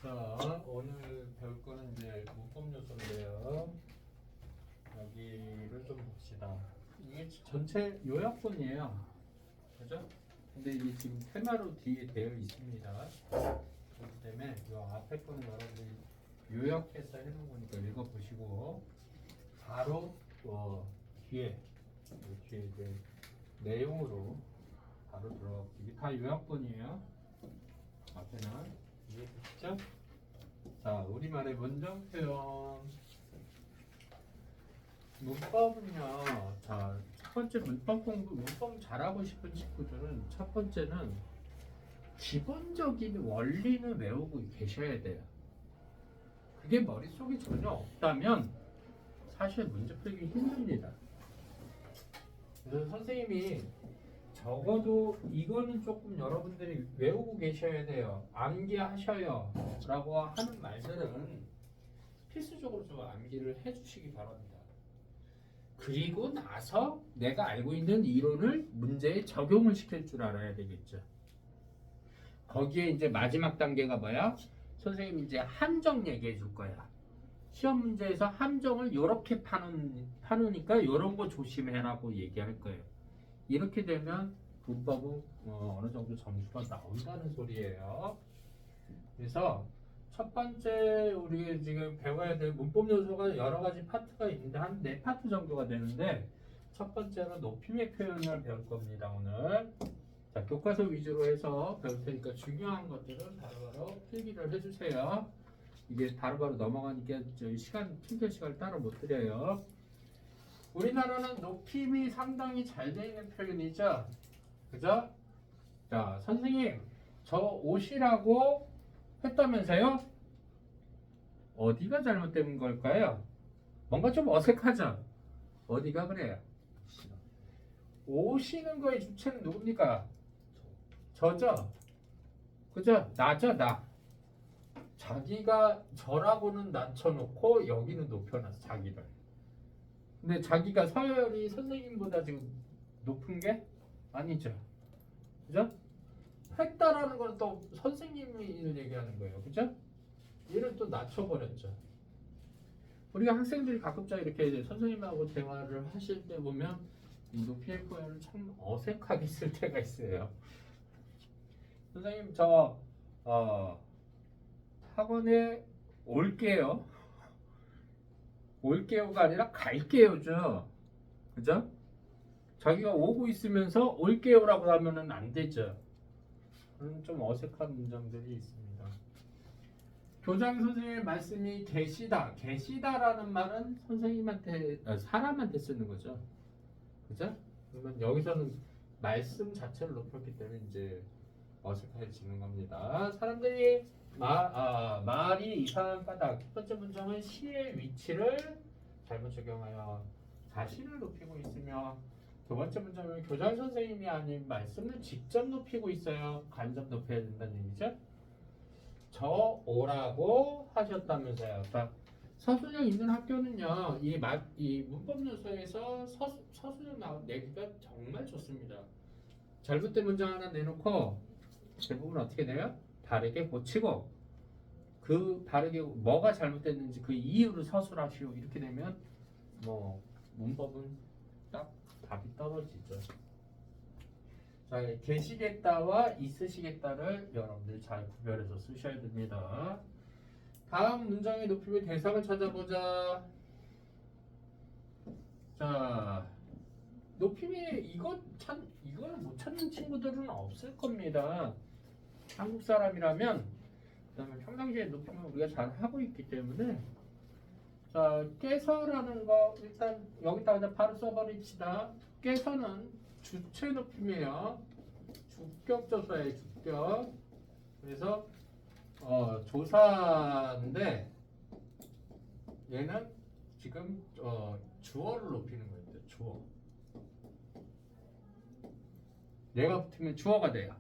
자, 오늘 배울 거는 이제 문법 요소인데요. 여기를 좀 봅시다. 이게 전체 요약본이에요. 그죠? 근데 이게 지금 테마로 뒤에 되어 있습니다. 그렇기 때문에 이 앞에 거는 여러분들이 요약해서 해놓은 거니까 읽어보시고 바로 뒤에 이제 내용으로 바로 들어가. 이게 다 요약본이에요. 앞에는 이해되시죠? 자, 우리말의 문장 표현. 문법은요. 자, 첫 번째 문법 잘하고 싶은 친구들은 첫 번째는 기본적인 원리는 외우고 계셔야 돼요. 그게 머릿속에 전혀 없다면 사실 문제 풀기 힘듭니다. 그래서 선생님이 적어도 이거는 조금 여러분들이 외우고 계셔야 돼요. 암기하셔요. 라고 하는 말들은 필수적으로 좀 암기를 해주시기 바랍니다. 그리고 나서 내가 알고 있는 이론을 문제에 적용을 시킬 줄 알아야 되겠죠. 거기에 이제 마지막 단계가 뭐야? 선생님이 이제 함정 얘기해 줄 거야. 시험 문제에서 함정을 이렇게 파놓으니까 이런 거 조심해라고 얘기할 거예요. 이렇게 되면 문법은 어느 정도 점수가 나온다는 소리예요. 그래서 첫 번째 우리 지금 배워야 될 문법 요소가 여러 가지 파트가 있는데 한 4파트 정도가 되는데 첫 번째로 높임의 표현을 배울 겁니다. 오늘 자, 교과서 위주로 해서 배울 테니까 중요한 것들은 바로바로 필기를 해주세요. 이게 바로바로 넘어가니까 저희 필기 시간을 따로 못 드려요. 우리나라는 높임이 상당히 잘 되어 있는 표현이죠. 그죠? 자, 선생님, 저 옷이라고 했다면서요? 어디가 잘못된 걸까요? 뭔가 좀 어색하죠? 어디가 그래요? 오시는 거의 주체는 누굽니까? 저죠? 그죠? 나죠, 나. 자기가 저라고는 낮춰놓고 여기는 높여놨어, 자기를. 근데 자기가 서열이 선생님보다 지금 높은 게 아니죠. 그죠? 했다라는 건 또 선생님이 얘기하는 거예요. 그죠? 얘를 또 낮춰버렸죠. 우리가 학생들이 가끔씩 이렇게 선생님하고 대화를 하실 때 보면 이 높이의 표현을 참 어색하게 쓸 때가 있어요. 선생님 저 학원에 올게요. 올게요가 아니라 갈게요죠. 그죠? 자기가 오고 있으면서 올게요라고 하면은 안 되죠. 좀 어색한 문장들이 있습니다. 교장 선생님의 말씀이 계시다. 계시다라는 말은 선생님한테 사람한테 쓰는 거죠. 그죠? 그러면 여기서는 말씀 자체를 높였기 때문에 이제 어색해지는 겁니다. 사람들이 말이 이상한 까닭. 첫 번째 문장은 시의 위치를 잘못 적용하여 자신을 높이고 있으며 두 번째 문장은 교장 선생님이 아닌 말씀을 직접 높이고 있어요. 간접 높여야 된다는 얘기죠. 저 오라고 하셨다면서요. 그러니까 서술형 있는 학교는요. 이 문법 요소에서 서술형 내기가 정말 좋습니다. 잘못된 문장 하나 내놓고 대부분 어떻게 돼요? 바르게 고치고 그 바르게 뭐가 잘못됐는지 그 이유를 서술하시오. 이렇게 되면 뭐 문법은 딱 답이 떨어지죠. 자, 계시겠다와 있으시겠다를 여러분들 잘 구별해서 쓰셔야 됩니다. 다음 문장의 높임의 대상을 찾아보자. 자, 높임의 이걸 못 찾는 친구들은 없을 겁니다. 한국 사람이라면 그다음에 평상시에 높임을 우리가 잘 하고 있기 때문에 자, 깨서라는 거 일단 여기다가 바로 써버립시다. 깨서는 주체 높임이에요. 주격조사예요. 주격. 그래서 조사인데 얘는 지금 주어를 높이는 거예요. 주어. 얘가 붙으면 주어가 돼요.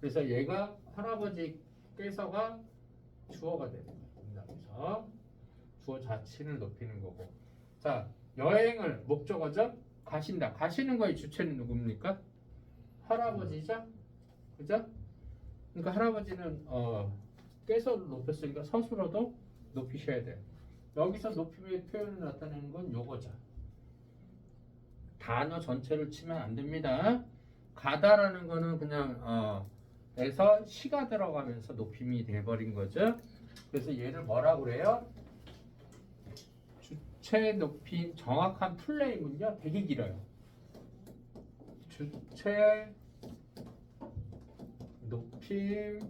그래서 얘가 할아버지께서가 주어가 되는 거예요. 그래서 주어 자체를 높이는 거고. 자, 여행을 목적어죠? 가신다. 가시는 거의 주체는 누굽니까? 할아버지죠? 그죠? 그러니까 할아버지는 깨서를 높였으니까 서술어도 높이셔야 돼요. 여기서 높임의 표현을 나타내는 건 요거죠. 단어 전체를 치면 안 됩니다. 가다라는 거는 그냥 에서 시가 들어가면서 높임이 돼버린 거죠. 그래서 얘를 뭐라고 그래요? 주체 높임 정확한 플레임은요 되게 길어요. 주체 높임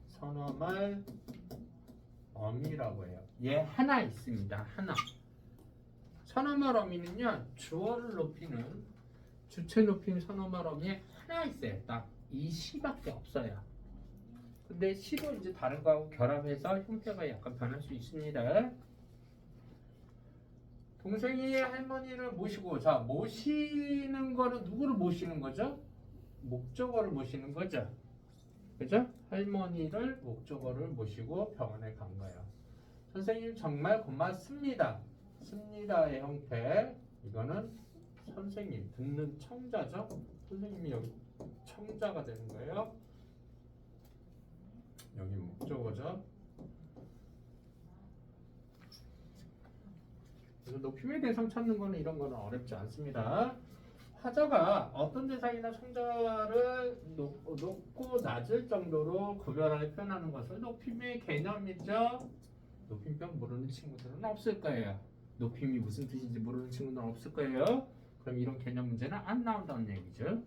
선어말 어미라고 해요. 얘 하나 있습니다. 하나. 선어말 어미는요 주어를 높이는 주체 높임 선어말 어미 하나 있어요. 딱 이 시밖에 없어요. 근데 시도 이제 다른 거하고 결합해서 형태가 약간 변할 수 있습니다. 동생이 할머니를 모시고, 자 모시는 거는 누구를 모시는 거죠? 목적어를 모시는 거죠. 그죠? 할머니를 목적어를 모시고 병원에 간 거예요. 선생님 정말 고맙습니다. 습니다의 형태. 이거는 선생님 듣는 청자죠. 선생님이 여기 청자가 되는 거예요. 여기 목적어죠. 그래서 높임의 대상 찾는 거는 이런 거는 어렵지 않습니다. 화자가 어떤 대상이나 청자를 높고 낮을 정도로 구별하여 표현하는 것을 높임의 개념이죠. 높임병 모르는 친구들은 없을 거예요. 높임이 무슨 뜻인지 모르는 친구들은 없을 거예요. 그럼 이런 개념 문제는 안 나온다는 얘기죠.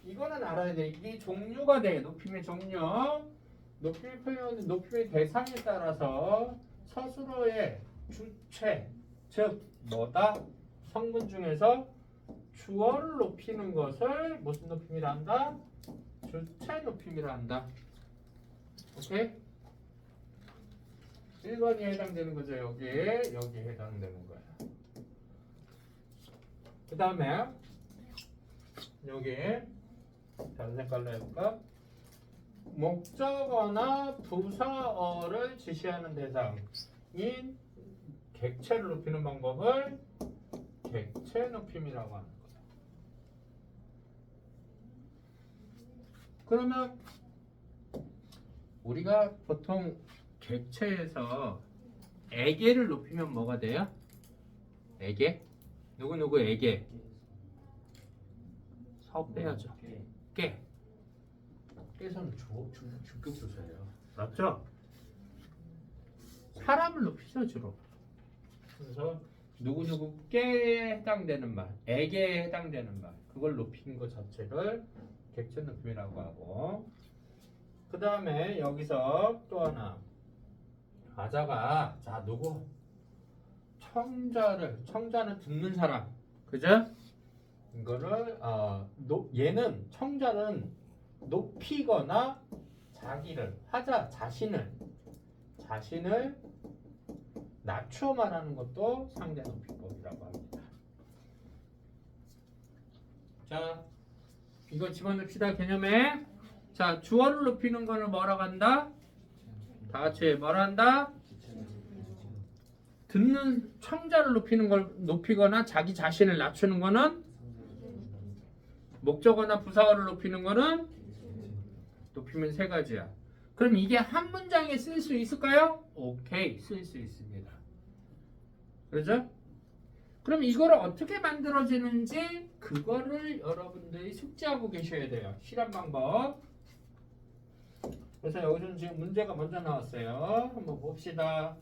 이거는 알아야 돼. 이게 종류가 돼. 높임의 종류. 높임의 표현, 높임의 대상에 따라서 서술어의 주체, 즉 뭐다? 성분 중에서 주어를 높이는 것을 무슨 높임이라 한다? 주체 높임이라 한다. 오케이? 1번이 해당되는 거죠. 여기에 해당되는 거야. 그 다음에 여기 다른 색깔로 해볼까? 목적어나 부사어를 지시하는 대상인 객체를 높이는 방법을 객체 높임이라고 하는 거예요. 그러면 우리가 보통 객체에서 애게를 높이면 뭐가 돼요? 애게? 누구 애게? 서 빼야죠. 깨. 깨서는 주격 조사예요. 맞죠? 사람을 높이죠 주로. 그래서 누구 깨에 해당되는 말, 애게에 해당되는 말, 그걸 높이는 것 자체를 객체 높임이라고 하고, 그 다음에 여기서 또 하나 아자가 자 누구 청자는 듣는 사람, 그죠? 이거를 얘는 청자는 높이거나 자기를 화자 자신을 낮춰 말하는 것도 상대 높이법이라고 합니다. 자, 이거 집어넣읍시다 개념에. 자, 주어를 높이는 거는 뭐라고 한다? 다 같이 뭐라 한다? 듣는 청자를 높이는 걸 높이거나 자기 자신을 낮추는 거는 목적어나 부사어를 높이는 거는 높이면 세 가지야. 그럼 이게 한 문장에 쓸 수 있을까요? 오케이, 쓸 수 있습니다. 그렇죠? 그럼 이거를 어떻게 만들어지는지 그거를 여러분들이 숙지하고 계셔야 돼요. 실험 방법. 그래서 여기서는 지금 문제가 먼저 나왔어요. 한번 봅시다.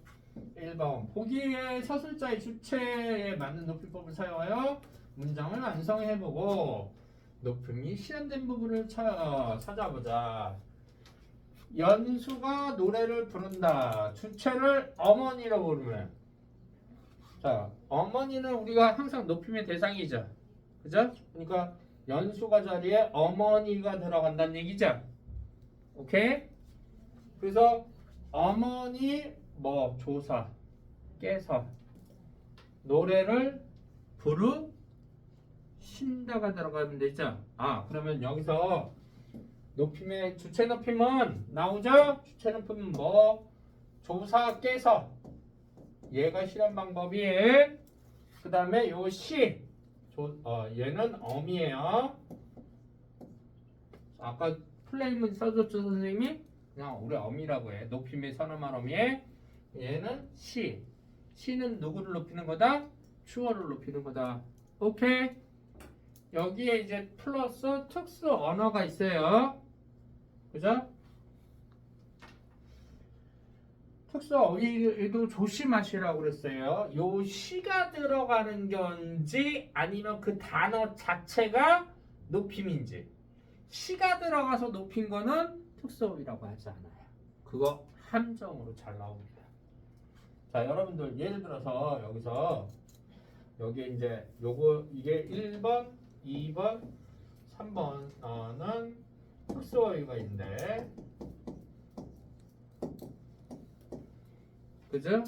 1번 보기에 서술자의 주체에 맞는 높이법을 사용하여 문장을 완성해보고 높임이 실현된 부분을 찾아보자. 연수가 노래를 부른다. 주체를 어머니로 부르면, 자 어머니는 우리가 항상 높임의 대상이죠. 그죠? 그러니까 연수가 자리에 어머니가 들어간다는 얘기죠. 오케이? 그래서 어머니 뭐 조사 깨서 노래를 부르신다가 들어가면 되죠. 그러면 여기서 높임의 주체 높임은 나오죠? 주체 높임은 뭐 조사 깨서 얘가 실현 방법이. 그 다음에 요 시 얘는 어미예요. 아까 플레임은 써줬죠 선생님이? 그냥 우리 어미라고 해. 높임의 선어말 어미에 얘는 시. 시는 누구를 높이는 거다? 주어를 높이는 거다. 오케이? 여기에 이제 플러스 특수 언어가 있어요. 그죠? 특수 어휘도 조심하시라고 그랬어요. 요 시가 들어가는 건지 아니면 그 단어 자체가 높임인지. 시가 들어가서 높인 거는 특수 어휘라고 하지 않아요. 그거 함정으로 잘 나옵니다. 자, 여러분들 예를 들어서 여기서 여기 이제 요거 이게 1번, 2번, 3번은 특수 어휘가 있는데 그죠?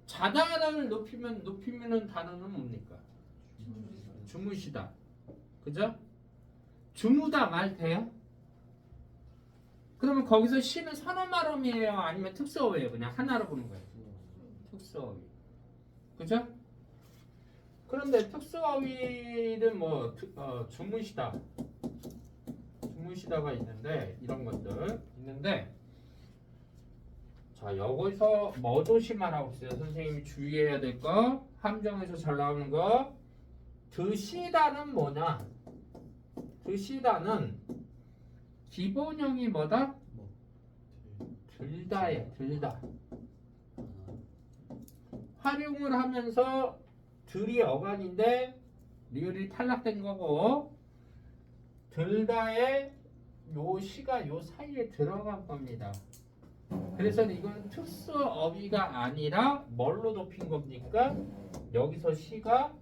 자다를 높이면은 단어는 뭡니까? 주무시다. 그죠? 주무다 말 돼요? 그러면 거기서 시는 선어말음이에요? 아니면 특수어휘예요? 그냥 하나로 보는 거예요. 특수어휘. 그죠? 그런데 특수어휘는 뭐 주무시다. 주무시다가 있는데 이런 것들 있는데 자, 여기서 뭐 조심하라고 했어요? 선생님이 주의해야 될 거, 함정에서 잘 나오는 거. 드시다는 뭐냐? 드시다는 기본형이 뭐다? 들다예요. 들다. 활용을 하면서 들이 어간인데 리을이 탈락된 거고 들다에 요 시가 요 사이에 들어간 겁니다. 그래서 이건 특수 어휘가 아니라 뭘로 높인 겁니까? 여기서 시가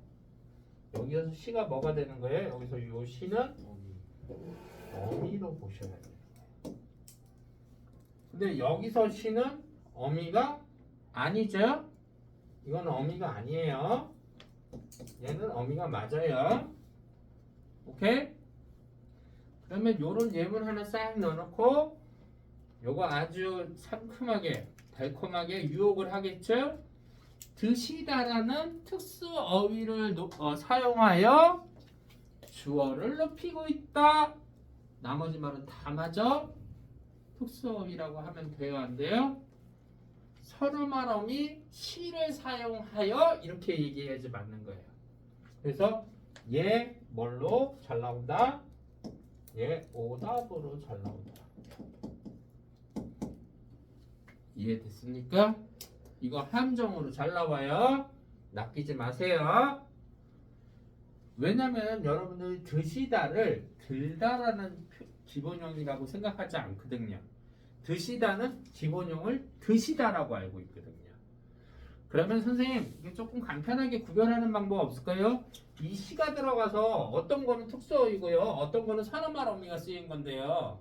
뭐가 되는 거예요? 여기서 요 시는 어미로 보셔야 돼요. 근데 여기서 시는 어미가 아니죠? 이건 어미가 아니에요. 얘는 어미가 맞아요. 오케이? 그러면 요런 예문 하나 싹 넣어놓고 요거 아주 상큼하게 달콤하게 유혹을 하겠죠? 드시다라는 특수 어휘를 사용하여 주어를 높이고 있다. 나머지 말은 다 맞아. 특수 어휘라고 하면 돼요, 안 돼요? 선어말 어미 시를 사용하여 이렇게 얘기해야지 맞는 거예요. 그래서 얘 뭘로 잘 나온다? 얘 오답으로 잘 나온다. 이해됐습니까? 이거 함정으로 잘 나와요. 낚이지 마세요. 왜냐면 여러분들이 드시다를 들다라는 기본형이라고 생각하지 않거든요. 드시다는 기본형을 드시다라고 알고 있거든요. 그러면 선생님 이게 조금 간편하게 구별하는 방법 없을까요? 이 시가 들어가서 어떤 거는 특수어이고요, 어떤 거는 선어말 어미가 쓰인 건데요.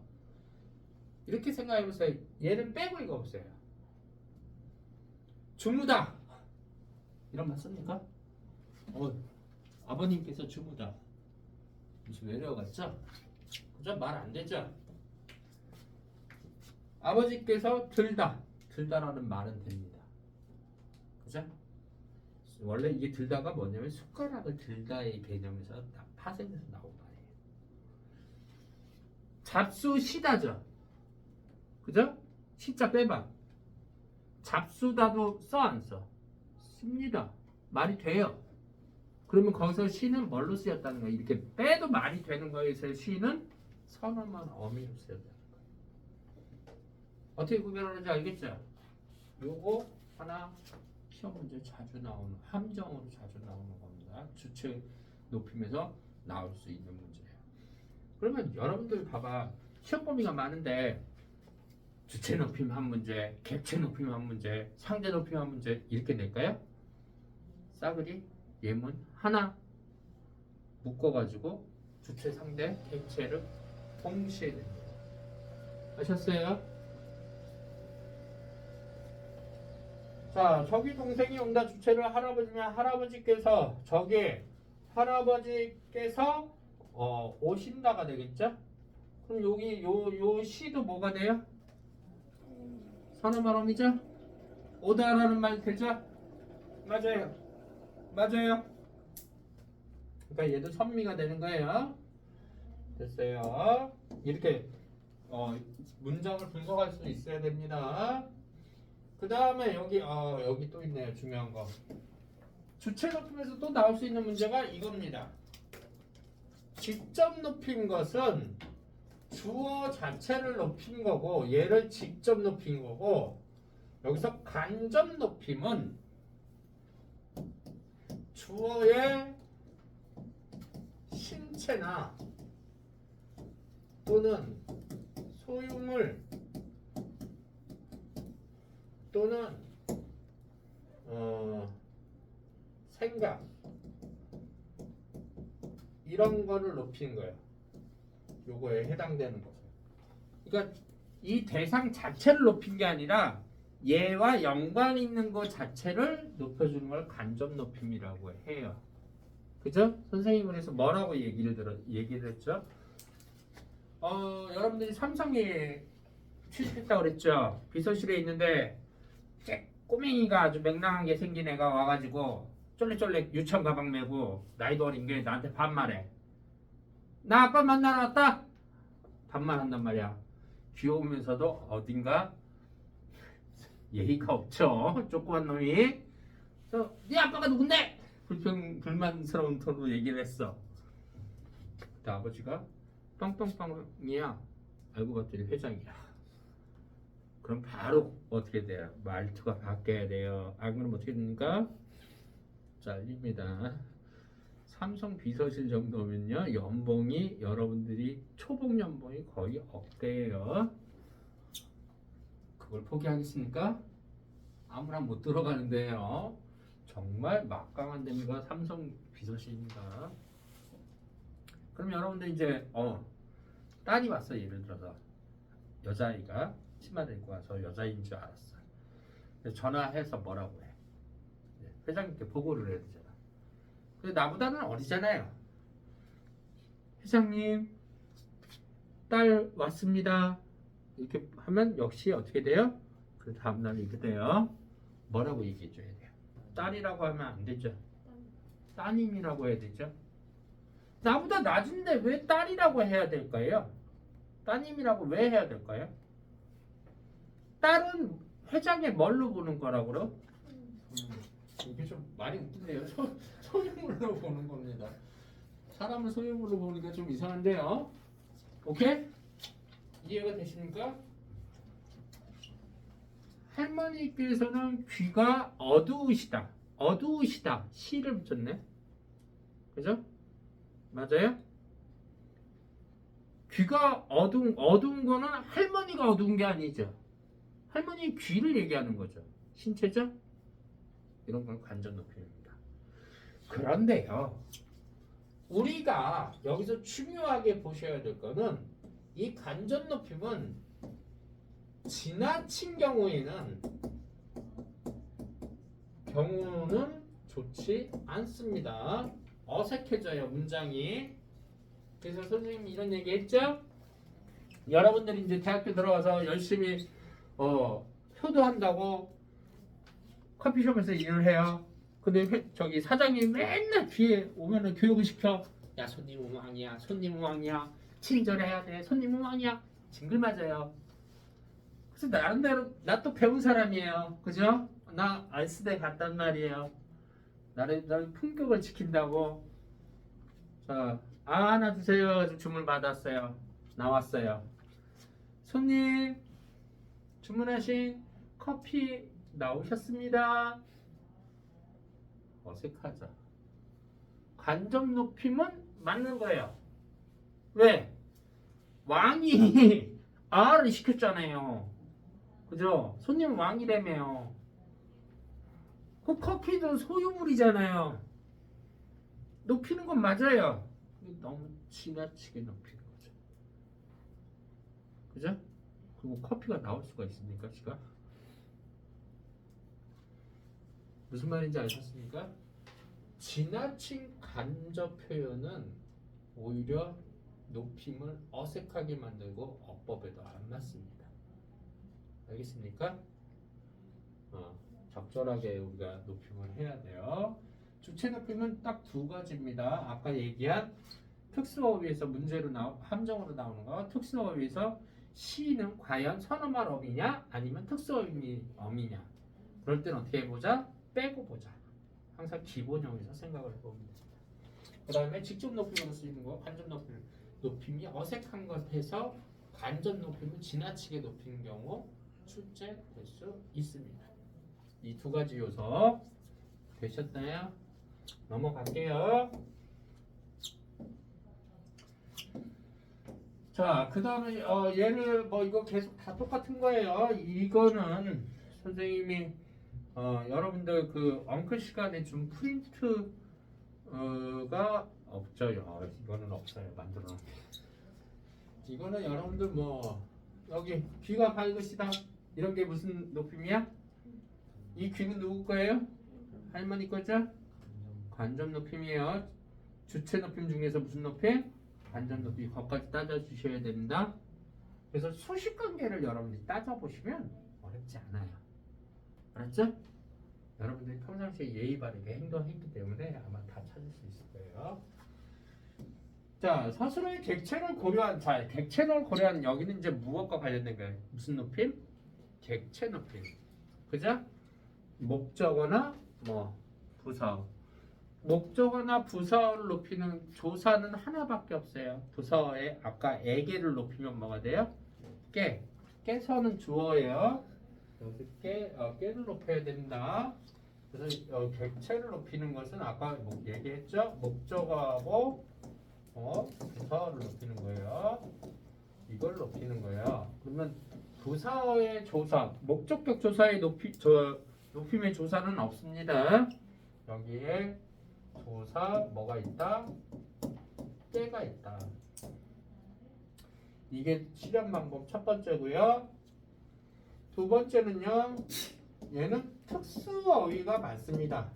이렇게 생각해 보세요. 얘는 빼고 읽어보세요. 주무다 이런 말 씁니까? 아버님께서 주무다 무슨 외래어같죠? 그죠? 말 안 되죠? 아버지께서 들다라는 말은 됩니다. 그죠? 원래 이게 들다가 뭐냐면 숟가락을 들다의 개념에서 파생해서 나온 말이에요. 잡수시다죠. 그죠? 시자 빼봐. 잡수다도 써 안 써? 씁니다. 말이 돼요. 그러면 거기서 시는 뭘로 쓰였다는 거예요? 이렇게 빼도 말이 되는 거에서 시는 선어만 어미로 쓰였다는 거예요. 어떻게 구별하는지 알겠죠? 요거 하나 시험 문제 자주 나오는 함정으로 자주 나오는 겁니다. 주체 높임에서 나올 수 있는 문제예요. 그러면 여러분들 봐봐. 시험 범위가 많은데 주체 높임 한 문제, 객체 높임 한 문제, 상대 높임 한 문제 이렇게 낼까요? 싸그리 예문 하나 묶어가지고 주체, 상대, 객체를 동시에 냅니다. 아셨어요? 자, 저기 동생이 온다. 주체를 할아버지면 할아버지께서 저기 할아버지께서 오신다가 되겠죠? 그럼 여기 요 시도 뭐가 돼요? 선어말 어미죠? 오다라는 말 되죠? 맞아요. 맞아요. 그러니까 얘도 선미가 되는 거예요. 됐어요. 이렇게 문장을 분석할 수 있어야 됩니다. 그 다음에 여기 또 있네요. 중요한 거. 주체 높임에서 또 나올 수 있는 문제가 이겁니다. 직접 높인 것은 주어 자체를 높인 거고 얘를 직접 높인 거고, 여기서 간접 높임은 주어의 신체나 또는 소유물 또는 생각 이런 거를 높인 거예요. 요거에 해당되는 거죠. 그러니까 이 대상 자체를 높인 게 아니라 얘와 연관 있는 것 자체를 높여주는 걸 간접 높임이라고 해요. 그죠? 선생님은 그래서 뭐라고 얘기를 했죠? 여러분들이 삼성에 취직했다고 그랬죠? 비서실에 있는데 꼬맹이가 아주 맹랑하게 생긴 애가 와가지고 쫄래쫄래 유치원 가방 메고 나이도 어린 게 나한테 반말해. 나 아빠 만나러 왔다? 반말한단 말이야. 귀여우면서도 어딘가 예의가 없죠. 조그만 놈이. 그래서 네 아빠가 누군데? 불만스러운 톤으로 얘기를 했어. 그때 아버지가 뻥뻥뻥이야. 알고 봤더니 회장이야. 그럼 바로 어떻게 돼요? 말투가 바뀌어야 돼요. 안 그러면 어떻게 됩니까? 잘립니다. 삼성 비서실 정도면요, 연봉이 여러분들이 초봉 연봉이 거의 억대예요. 그걸 포기하겠습니까? 아무나 못 들어가는데요. 정말 막강한 데가 삼성 비서실입니다. 그럼 여러분들 이제 딸이 왔어. 예를 들어서 여자아이가 치마 들고 와서 여자인 줄 알았어. 전화해서 뭐라고 해? 회장님께 보고를 해야 되잖아. 근데 나보다는 어리잖아요. 회장님, 딸 왔습니다. 이렇게 하면 역시 어떻게 돼요? 그 다음날 이렇게 돼요. 뭐라고 얘기해 줘야 돼요? 딸이라고 하면 안 되죠. 따님이라고 해야 되죠. 나보다 낮은데 왜 딸이라고 해야 될까요? 따님이라고 왜 해야 될까요? 딸은 회장의 뭘로 보는 거라고 그러? 이게 좀 많이 웃긴데요. 소유물로 보는 겁니다. 사람을 소유물로 보니까 좀 이상한데요. 오케이? 이해가 되십니까? 할머니께서는 귀가 어두우시다. 어두우시다. 시를 붙였네. 그죠? 맞아요? 귀가 어두운 거는 할머니가 어두운 게 아니죠. 할머니의 귀를 얘기하는 거죠. 신체죠? 이런 건 간접 높임입니다. 그런데요, 우리가 여기서 중요하게 보셔야 될 거는 이 간접 높임은 지나친 경우는 좋지 않습니다. 어색해져요, 문장이. 그래서 선생님이 이런 얘기 했죠? 여러분들이 이제 대학교 들어와서 열심히 효도한다고 커피숍에서 일을 해요. 근데 저기 사장님이 맨날 뒤에 오면은 교육을 시켜. 야, 손님 우왕이야, 손님 우왕이야, 친절해야 돼, 손님 우왕이야. 징글 맞아요. 그래서 나름대로 나 또 배운 사람이에요. 그죠? 나 알스대 갔단 말이에요. 나를 품격을 지킨다고. 자, 하나 주세요. 주문 받았어요. 나왔어요. 손님, 주문하신 커피 나오셨습니다. 어색하죠. 간접 높임은 맞는 거예요. 왜? 왕이 R을 시켰잖아요. 그죠? 손님은 왕이라며요. 그 커피도 소유물이잖아요. 높이는 건 맞아요. 너무 지나치게 높이는 거죠. 그죠? 그리고 커피가 나올 수가 있습니까? 지가? 무슨 말인지 아셨습니까? 지나친 간접 표현은 오히려 높임을 어색하게 만들고 어법에도 안 맞습니다. 알겠습니까? 적절하게 우리가 높임을 해야 돼요. 주체 높임은 딱 두 가지입니다. 아까 얘기한 특수어휘에서 함정으로 나오는 거. 특수어휘에서 시는 과연 선어말 어미냐 아니면 특수어휘냐. 그럴 때는 어떻게 해보자? 빼고 보자. 항상 기본형에서 생각을 해보면 됩니다. 그 다음에 직접 높임으로 쓰이는 거, 간접 높임이 어색한 것에서 간접 높임을 지나치게 높이는 경우 출제될 수 있습니다. 이 두 가지 요소 되셨나요? 넘어갈게요. 자, 그 다음에 얘를 뭐 이거 계속 다 똑같은 거예요. 이거는 선생님이 여러분들 그 엉클 시간에 준 프린트가 없죠요. 이거는 없어요. 만들어 놓은 게. 이거는 여러분들 뭐 여기 귀가 밝으시다 이런 게 무슨 높임이야? 이 귀는 누구 거예요? 할머니 거죠? 간접 높임이에요. 주체 높임 중에서 무슨 높임? 간접 높임. 거기까지 따져주셔야 됩니다. 그래서 수식 관계를 여러분들이 따져보시면 어렵지 않아요. 알았죠? 여러분들이 평상시에 예의 바르게 행동했기 때문에 아마 다 찾을 수 있을 거예요. 자, 스스로의 객체를 고려한 여기는 이제 무엇과 관련된 거예요? 무슨 높임? 객체 높임. 그죠? 목적어나 뭐 부사어. 목적어나 부사어를 높이는 조사는 하나밖에 없어요. 부사어에 아까 애게를 높이면 뭐가 돼요? 깨. 깨서는 주어예요. 여기서 깨를 높여야 됩니다. 그래서 객체를 높이는 것은 아까 얘기했죠? 목적어하고 부사어를 높이는 거예요. 이걸 높이는 거예요. 그러면 부사어의 조사, 목적격 조사의 높임의 조사는 없습니다. 여기에 조사 뭐가 있다? 깨가 있다. 이게 실현 방법 첫 번째고요. 두 번째는요. 얘는 특수어휘가 많습니다.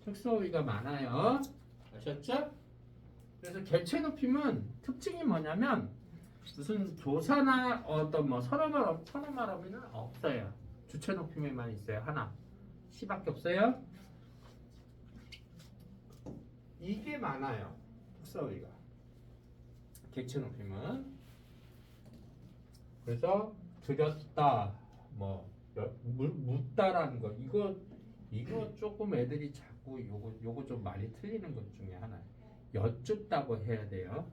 특수어휘가 많아요. 아셨죠? 그래서 객체 높임은 특징이 뭐냐면 무슨 조사나 어떤 뭐 선어말 어휘는 없어요. 주체 높임에만 있어요. 하나. 시밖에 없어요. 이게 많아요. 특수어휘가. 객체 높임은. 그래서 드렸다, 뭐 묻다라는 거 이거 조금 애들이 자꾸 요거 좀 많이 틀리는 것 중에 하나예요. 여쭙다고 해야 돼요.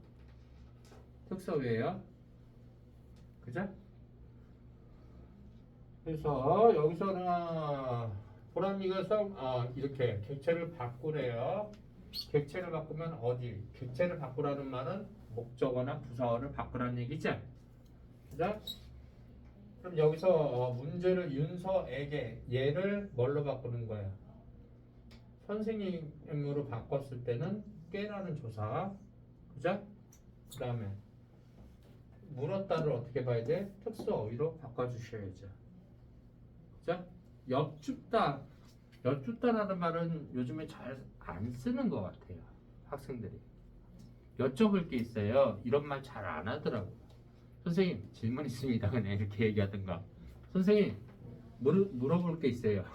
특수어휘예요. 그죠? 그래서 여기서는 보람이가 이렇게 객체를 바꾸래요. 객체를 바꾸면 어디? 객체를 바꾸라는 말은 목적어나 부사어를 바꾸라는 얘기죠. 그죠? 그럼 여기서 문제를 윤서에게 얘를 뭘로 바꾸는 거야? 선생님으로 바꿨을 때는 깨라는 조사, 그죠? 그 다음에 물었다를 어떻게 봐야 돼? 특수어휘로 바꿔주셔야죠. 그죠? 여쭙다라는 말은 요즘에 잘 안 쓰는 것 같아요. 학생들이 여쭤볼 게 있어요. 이런 말 잘 안 하더라고요. 선생님 질문 있습니다. 그냥 이렇게 얘기하든가. 선생님 물어볼 게 있어요.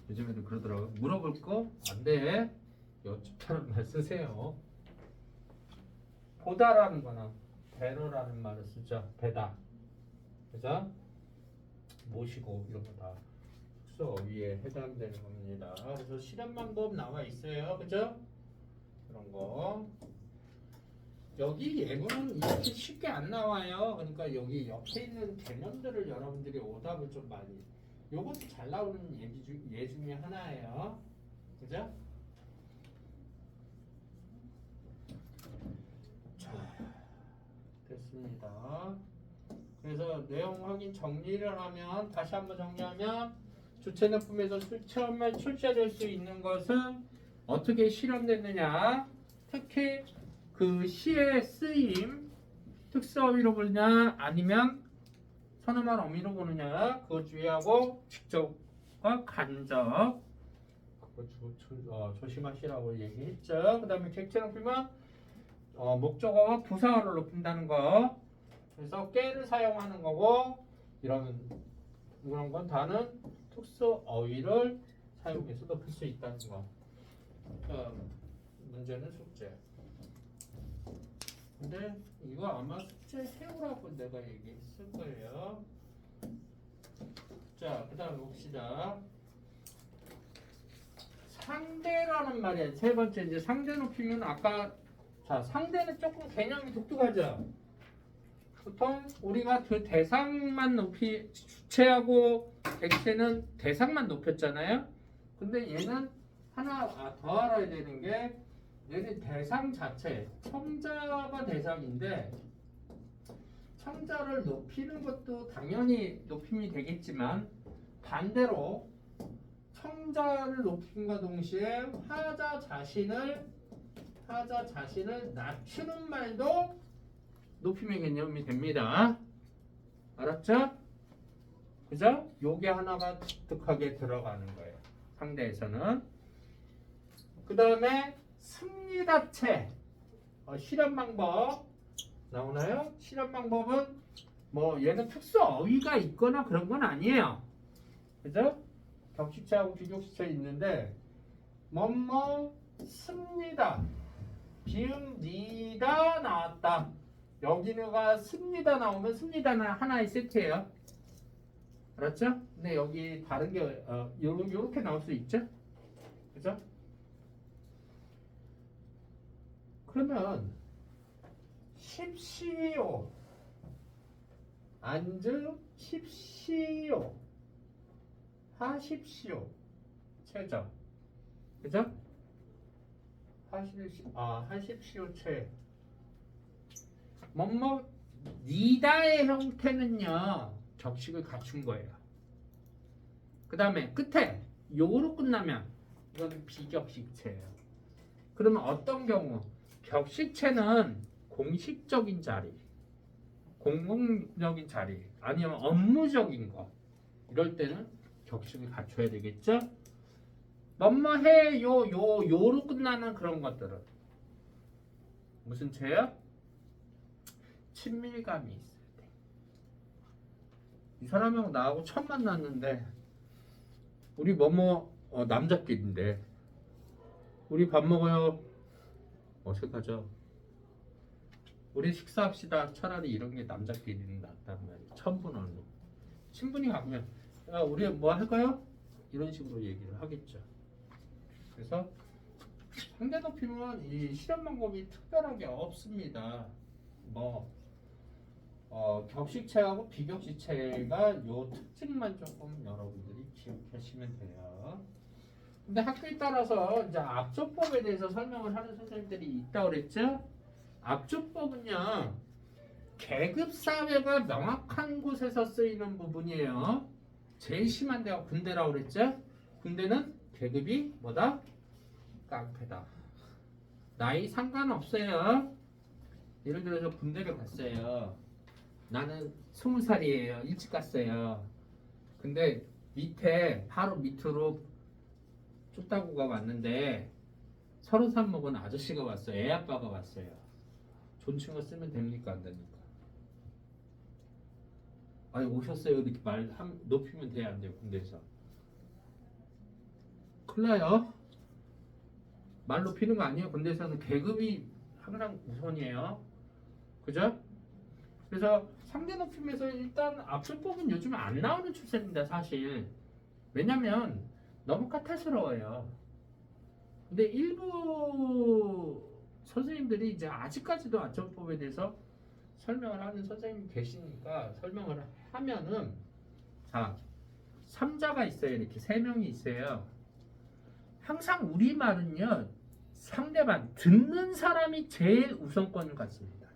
요즘에도 그러더라고요. 물어볼 거 안 돼. 여쭙다는 말 쓰세요. 보다라는 거나 배로라는 말을 쓰죠. 배다. 그죠? 모시고 이런 거 다 특수어휘에 해당되는 겁니다. 그래서 실현 방법 나와 있어요. 그죠? 그런 거. 여기 예문은 이렇게 쉽게 안 나와요. 그러니까 여기 옆에 있는 개념들을 여러분들이 오답을 좀 많이. 요것도 잘 나오는 예 중에 하나예요. 그죠? 자, 됐습니다. 그래서 내용 확인 정리를 하면 다시 한번 정리하면 주체 높임에서 처음에 출제될 수 있는 것은 어떻게 실현됐느냐, 특히 그 시의 쓰임 특수어휘로 보느냐 아니면 선어말 어미로 보느냐 그거 주의하고 직접과 간접 그거 조심하시라고 얘기했죠. 그 다음에 객체 높임은 목적어와 부사어를 높인다는 거. 그래서 깨를 사용하는 거고 이런 건 다는 특수어휘를 사용해서 높일 수 있다는 거. 문제는 숙제. 근데 이거 아마 숙제 해오라고 내가 얘기했을 거예요. 자, 그 다음 봅시다. 상대라는 말이야. 세 번째 이제 상대 높이면 아까 자 상대는 조금 개념이 독특하죠. 보통 우리가 그 대상만 높이 주체하고 객체는 대상만 높였잖아요. 근데 얘는 하나 더 알아야 되는 게 얘는 대상 자체 청자가 대상인데 청자를 높이는 것도 당연히 높임이 되겠지만 반대로 청자를 높임과 동시에 화자 자신을 낮추는 말도 높임의 개념이 됩니다. 알았죠? 그죠? 요게 하나가 독특하게 들어가는 거예요. 상대에서는. 그 다음에 승리다체 실현 방법 나오나요? 실현 방법은 뭐 얘는 특수 어휘가 있거나 그런 건 아니에요. 그죠? 격식체하고 비격식체 있는데 뭐뭐 씁니다. 비음 니다 나왔다. 여기가 씁니다 나오면 씁니다는 하나의 세트예요. 알았죠? 근데 여기 다른 게 요렇게 나올 수 있죠? 그죠? 그러면 십시오 앉으십시오 하십시오 최저 그죠? 하십시오 최 뭐뭐 니다의 형태는요 격식을 갖춘 거예요. 그 다음에 끝에 요로 끝나면 이건 비격식체예요. 그러면 어떤 경우 격식체는 공식적인 자리 공공적인 자리 아니면 업무적인 거 이럴 때는 격식을 갖춰야 되겠죠? 뭐뭐 해 요로 끝나는 그런 것들은 무슨 체요? 친밀감이 있어야 돼. 이 사람하고 나하고 처음 만났는데 우리 남자끼리인데 우리 밥 먹어요. 어색하죠? 우리 식사합시다. 차라리 이런 게 남자끼리는 낫단 말이에요. 처음 보는 놈. 친분이 가면 야, 우리 뭐 할까요? 이런 식으로 얘기를 하겠죠. 그래서 상대 높이면 이 실현 방법이 특별하게 없습니다. 격식체하고 비격식체가 요 특징만 조금 여러분들이 기억하시면 돼요. 근데 학교에 따라서 이제 압조법에 대해서 설명을 하는 선생님들이 있다고 그랬죠? 압조법은요 계급 사회가 명확한 곳에서 쓰이는 부분이에요. 제일 심한 데가 군대라고 그랬죠? 군대는 계급이 뭐다? 깡패다. 나이 상관없어요. 예를 들어서 군대를 갔어요. 나는 20살이에요. 일찍 갔어요. 근데 바로 밑으로 쭈따구가 왔는데 30살 먹은 아저씨가 왔어요. 애 아빠가 왔어요. 존칭어 쓰면 됩니까? 안 됩니까? 아니 오셨어요. 이렇게 높이면 돼야 안 돼요. 군대에서. 큰일 나요. 말 높이는 거 아니에요. 군대에서는 계급이 항상 우선이에요. 그죠? 그래서 상대 높임에서 일단 압술법은 요즘 안 나오는 추세입니다. 사실. 왜냐면 너무 까탈스러워요. 근데 일부 선생님들이 이제 아직까지도 압술법에 대해서 설명을 하는 선생님이 계시니까 설명을 하면은 자 3자가 있어요. 이렇게 3명이 있어요. 항상 우리말은요 상대방 듣는 사람이 제일 우선권을 갖습니다.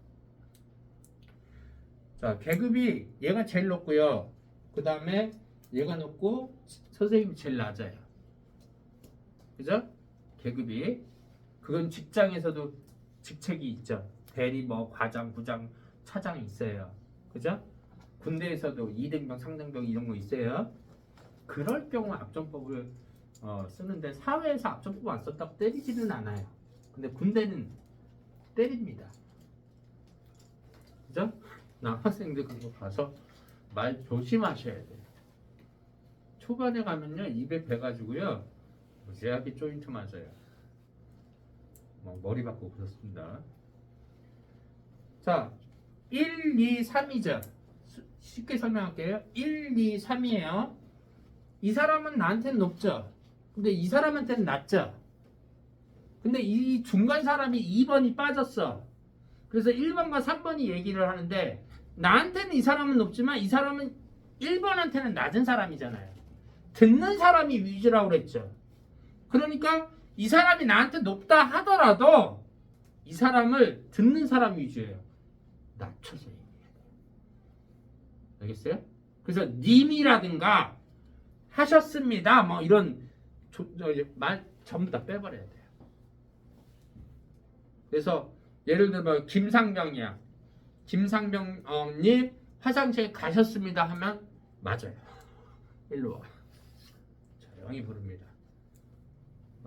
자 계급이 얘가 제일 높고요. 그 다음에 얘가 높고 선생님이 제일 낮아요. 그죠? 계급이 그건 직장에서도 직책이 있죠. 대리 과장, 부장, 차장이 있어요. 그죠? 군대에서도 2등병, 3등병 이런 거 있어요. 그럴 경우 압정법을 쓰는데 사회에서 압정법 안 썼다고 때리지는 않아요. 근데 군대는 때립니다. 그죠? 남학생들 그거 가서 말 조심하셔야 돼요. 초반에 가면요 입에 배 가지고요 무지하게 조인트 맞아요. 머리 받고 그렇습니다. 자, 1, 2, 3이죠. 쉽게 설명할게요. 1, 2, 3이에요. 이 사람은 나한테는 높죠. 근데 이 사람한테는 낮죠. 근데 이 중간 사람이 2번이 빠졌어. 그래서 1번과 3번이 얘기를 하는데 나한테는 이 사람은 높지만 이 사람은 1번한테는 낮은 사람이잖아요. 듣는 사람이 위주라고 그랬죠. 그러니까 이 사람이 나한테 높다 하더라도 이 사람을 듣는 사람 위주예요. 낮춰서 얘기해야 돼요. 알겠어요? 그래서 님이라든가 하셨습니다. 뭐 이런 말 전부 다 빼버려야 돼요. 그래서 예를 들면 김상병이야. 김상병님 화장실 가셨습니다 하면 맞아요. 일로 와. 조용히 부릅니다.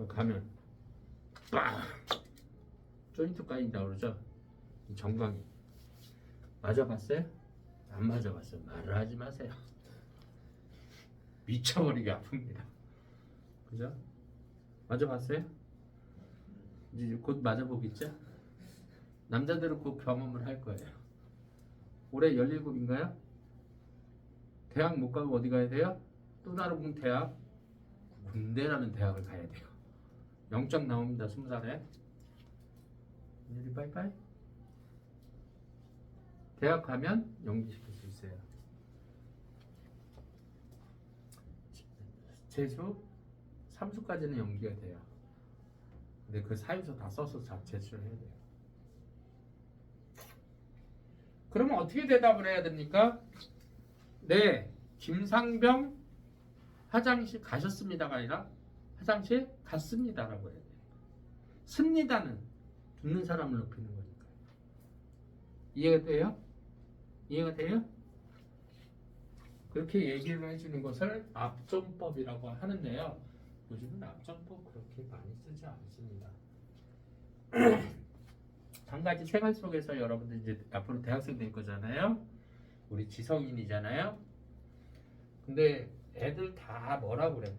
가면 빵 조인트 까인다 그러죠. 정강이 맞아봤어요? 안 맞아봤어요. 말을 하지 마세요. 미쳐버리게 아픕니다. 그죠? 맞아봤어요? 이제 곧 맞아보겠죠? 남자들은 곧 경험을 할 거예요. 올해 17인가요? 대학 못 가고 어디 가야 돼요? 또 다른 대학, 군대라는 대학을 가야 돼요. 영장 나옵니다. 20살에. 일이 빠이빠이. 대학 가면 연기시킬 수 있어요. 재수, 3수까지는 연기가 돼요. 근데 그 사유서 다 써서 재수를 해야 돼요. 그러면 어떻게 대답을 해야 됩니까? 네, 김상병 화장실 가셨습니다가 아니라 화장실 갔습니다라고 해야 돼요. 습니다는 듣는 사람을 높이는 거니까요. 이해가 돼요? 이해가 돼요? 그렇게 얘기를 해주는 것을 압존법이라고 하는데요. 요즘은 압존법 그렇게 많이 쓰지 않습니다. 한 가지 생활 속에서 여러분들 이제 앞으로 대학생 될 거잖아요. 우리 지성인이잖아요. 근데 애들 다 뭐라고 그래?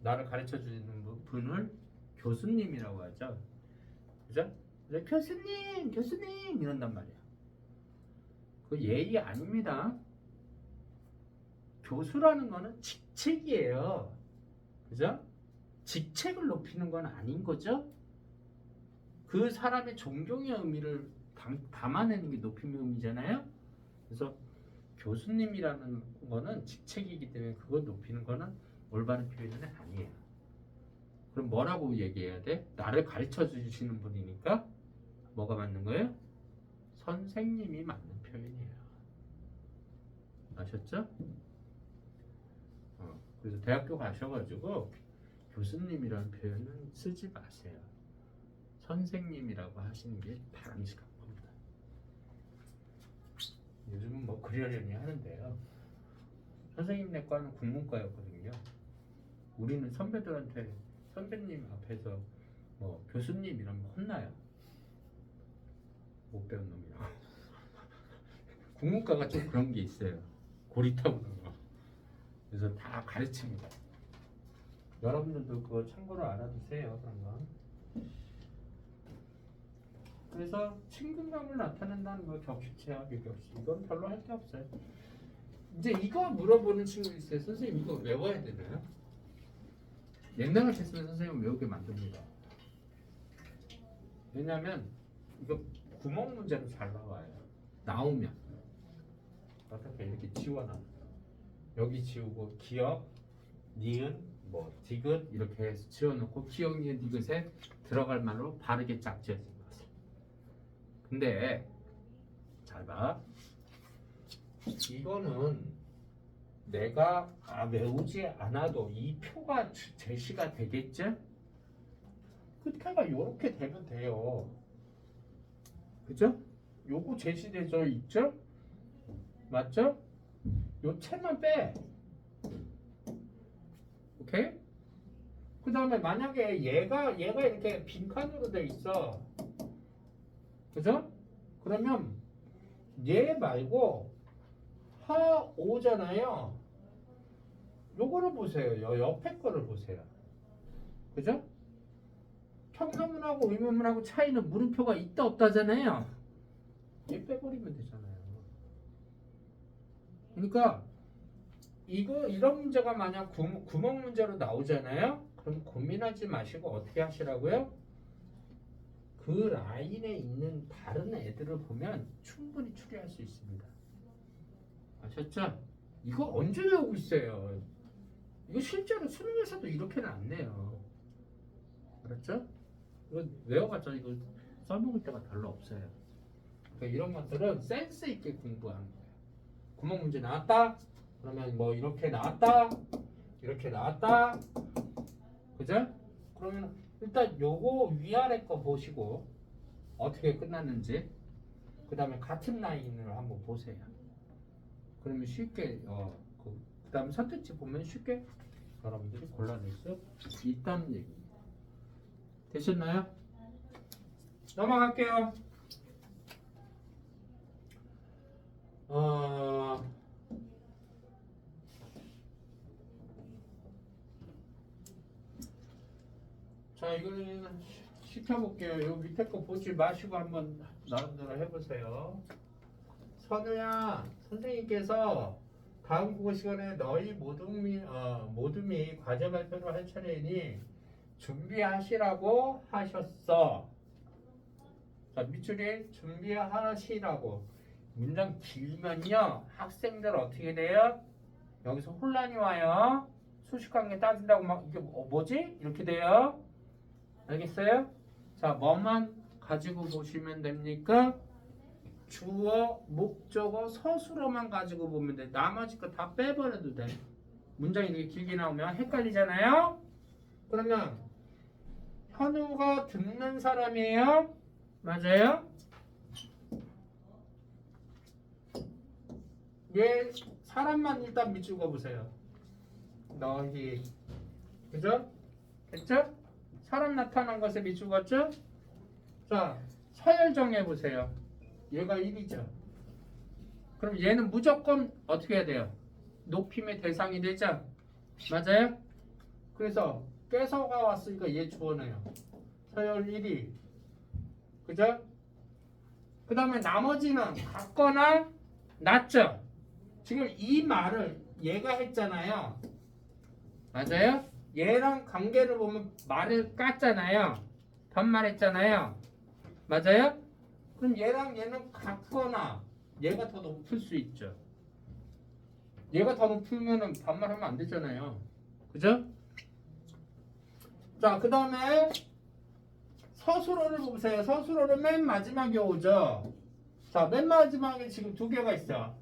나를 가르쳐 주는 분을 교수님이라고 하죠. 그죠? 교수님, 교수님 이런단 말이야. 그 예의 아닙니다. 교수라는 거는 직책이에요. 그죠? 직책을 높이는 건 아닌 거죠? 그 사람의 존경의 의미를 담아내는 게 높임의 의미잖아요? 그래서 교수님이라는 거는 직책이기 때문에 그걸 높이는 거는 올바른 표현은 아니에요. 그럼 뭐라고 얘기해야 돼? 나를 가르쳐 주시는 분이니까 뭐가 맞는 거예요? 선생님이 맞는 표현이에요. 아셨죠? 그래서 대학교 가셔가지고 교수님이라는 표현은 쓰지 마세요. 선생님이라고 하시는 게 바람직한 겁니다. 요즘은 뭐 그러려니 하는데요. 선생님 내과는 국문과였거든요. 우리는 선배들한테 선배님 앞에서 뭐 교수님 이러면 혼나요. 못 배운 놈이라고. 국문과가 좀 그런 게 있어요. 고리타분한 거. 그래서 다 가르칩니다. 여러분들도 그거 참고로 알아두세요. 그런 거. 그래서 친근감을 나타낸다는 거 격식체와 비격식 이건 별로 할 게 없어요. 이제 이거 물어보는 친구 있어요. 선생님 이거 외워야 되나요? 옛날 같았으면 선생님 외우게 만듭니다. 왜냐면 이거 구멍 문제로 잘 나와요. 나오면 어떻게 이렇게 지워놔. 여기 지우고 기억, 니은, 뭐 디귿 이렇게 해서 지워놓고 기억, 니은, 디귿에 들어갈 말로 바르게 짝지어진 것을. 근데 잘 봐. 이거는 내가 외우지 않아도 이 표가 제시가 되겠죠? 끝에가 이렇게 되면 돼요. 그죠? 요거 제시되죠? 있죠? 맞죠? 요 채만 빼. 오케이? 그 다음에 만약에 얘가 이렇게 빈칸으로 돼 있어. 그죠? 그러면 얘 말고 하오잖아요. 요거를 보세요. 옆에 거를 보세요. 그죠? 평서문하고 의문문하고 차이는 물음표가 있다 없다잖아요. 얘 빼버리면 되잖아요. 그러니까 이거 이런 문제가 만약 구멍 문제로 나오잖아요. 그럼 고민하지 마시고 어떻게 하시라고요? 그 라인에 있는 다른 애들을 보면 충분히 추리할 수 있습니다. 아셨죠? 이거 언제 외우고 있어요? 이거 실제로 수능에서도 이렇게는 안 내요. 알았죠? 이거 외워봤자 이거 써먹을 때가 별로 없어요. 그러니까 이런 것들은 센스 있게 공부하는 거예요. 구멍 문제 나왔다? 그러면 뭐 이렇게 나왔다? 이렇게 나왔다? 그죠? 그러면 일단 요거 위아래 거 보시고 어떻게 끝났는지 그 다음에 같은 라인을 한번 보세요. 그러면 쉽게 그 다음에 선택지 보면 쉽게 여러분들이 골라낼 수 있다는 얘기입니다. 되셨나요? 넘어갈게요. 자, 이거는 시켜볼게요. 요 밑에 거 보지 마시고 한번 나름대로 해보세요. 선우야, 선생님께서 다음 국어 시간에 너희 모두 및 과제 발표를 할 차례이니 준비하시라고 하셨어. 자, 밑줄에 준비하시라고. 문장 길면요, 학생들 어떻게 돼요? 여기서 혼란이 와요. 수식관계 따진다고 막 이게 뭐지? 이렇게 돼요. 알겠어요? 자, 뭐만 가지고 보시면 됩니까? 주어, 목적어, 서술어만 가지고 보면 돼. 나머지 거 다 빼버려도 돼. 문장이 이렇게 길게 나오면 헷갈리잖아요? 그러면 현우가 듣는 사람이에요? 맞아요? 얘 사람만 일단 밑줄 그어보세요. 너희. 그죠? 됐죠? 사람 나타난 것에 밑줄 그었죠? 자, 서열 정해보세요. 얘가 1이죠. 그럼 얘는 무조건 어떻게 해야 돼요? 높임의 대상이 되죠? 맞아요? 그래서 깨서가 왔으니까 얘 주어내요. 서열 1이. 그죠? 그 다음에 나머지는 같거나 낮죠? 지금 이 말을 얘가 했잖아요. 맞아요? 얘랑 관계를 보면 말을 깠잖아요. 반말했잖아요. 맞아요? 그럼 얘랑 얘는 같거나 얘가 더 높을 수 있죠. 얘가 더 높으면 반말하면 안 되잖아요. 그죠? 자, 그 다음에 서술어를 보세요. 서술어를 맨 마지막에 오죠. 자, 맨 마지막에 지금 두 개가 있어.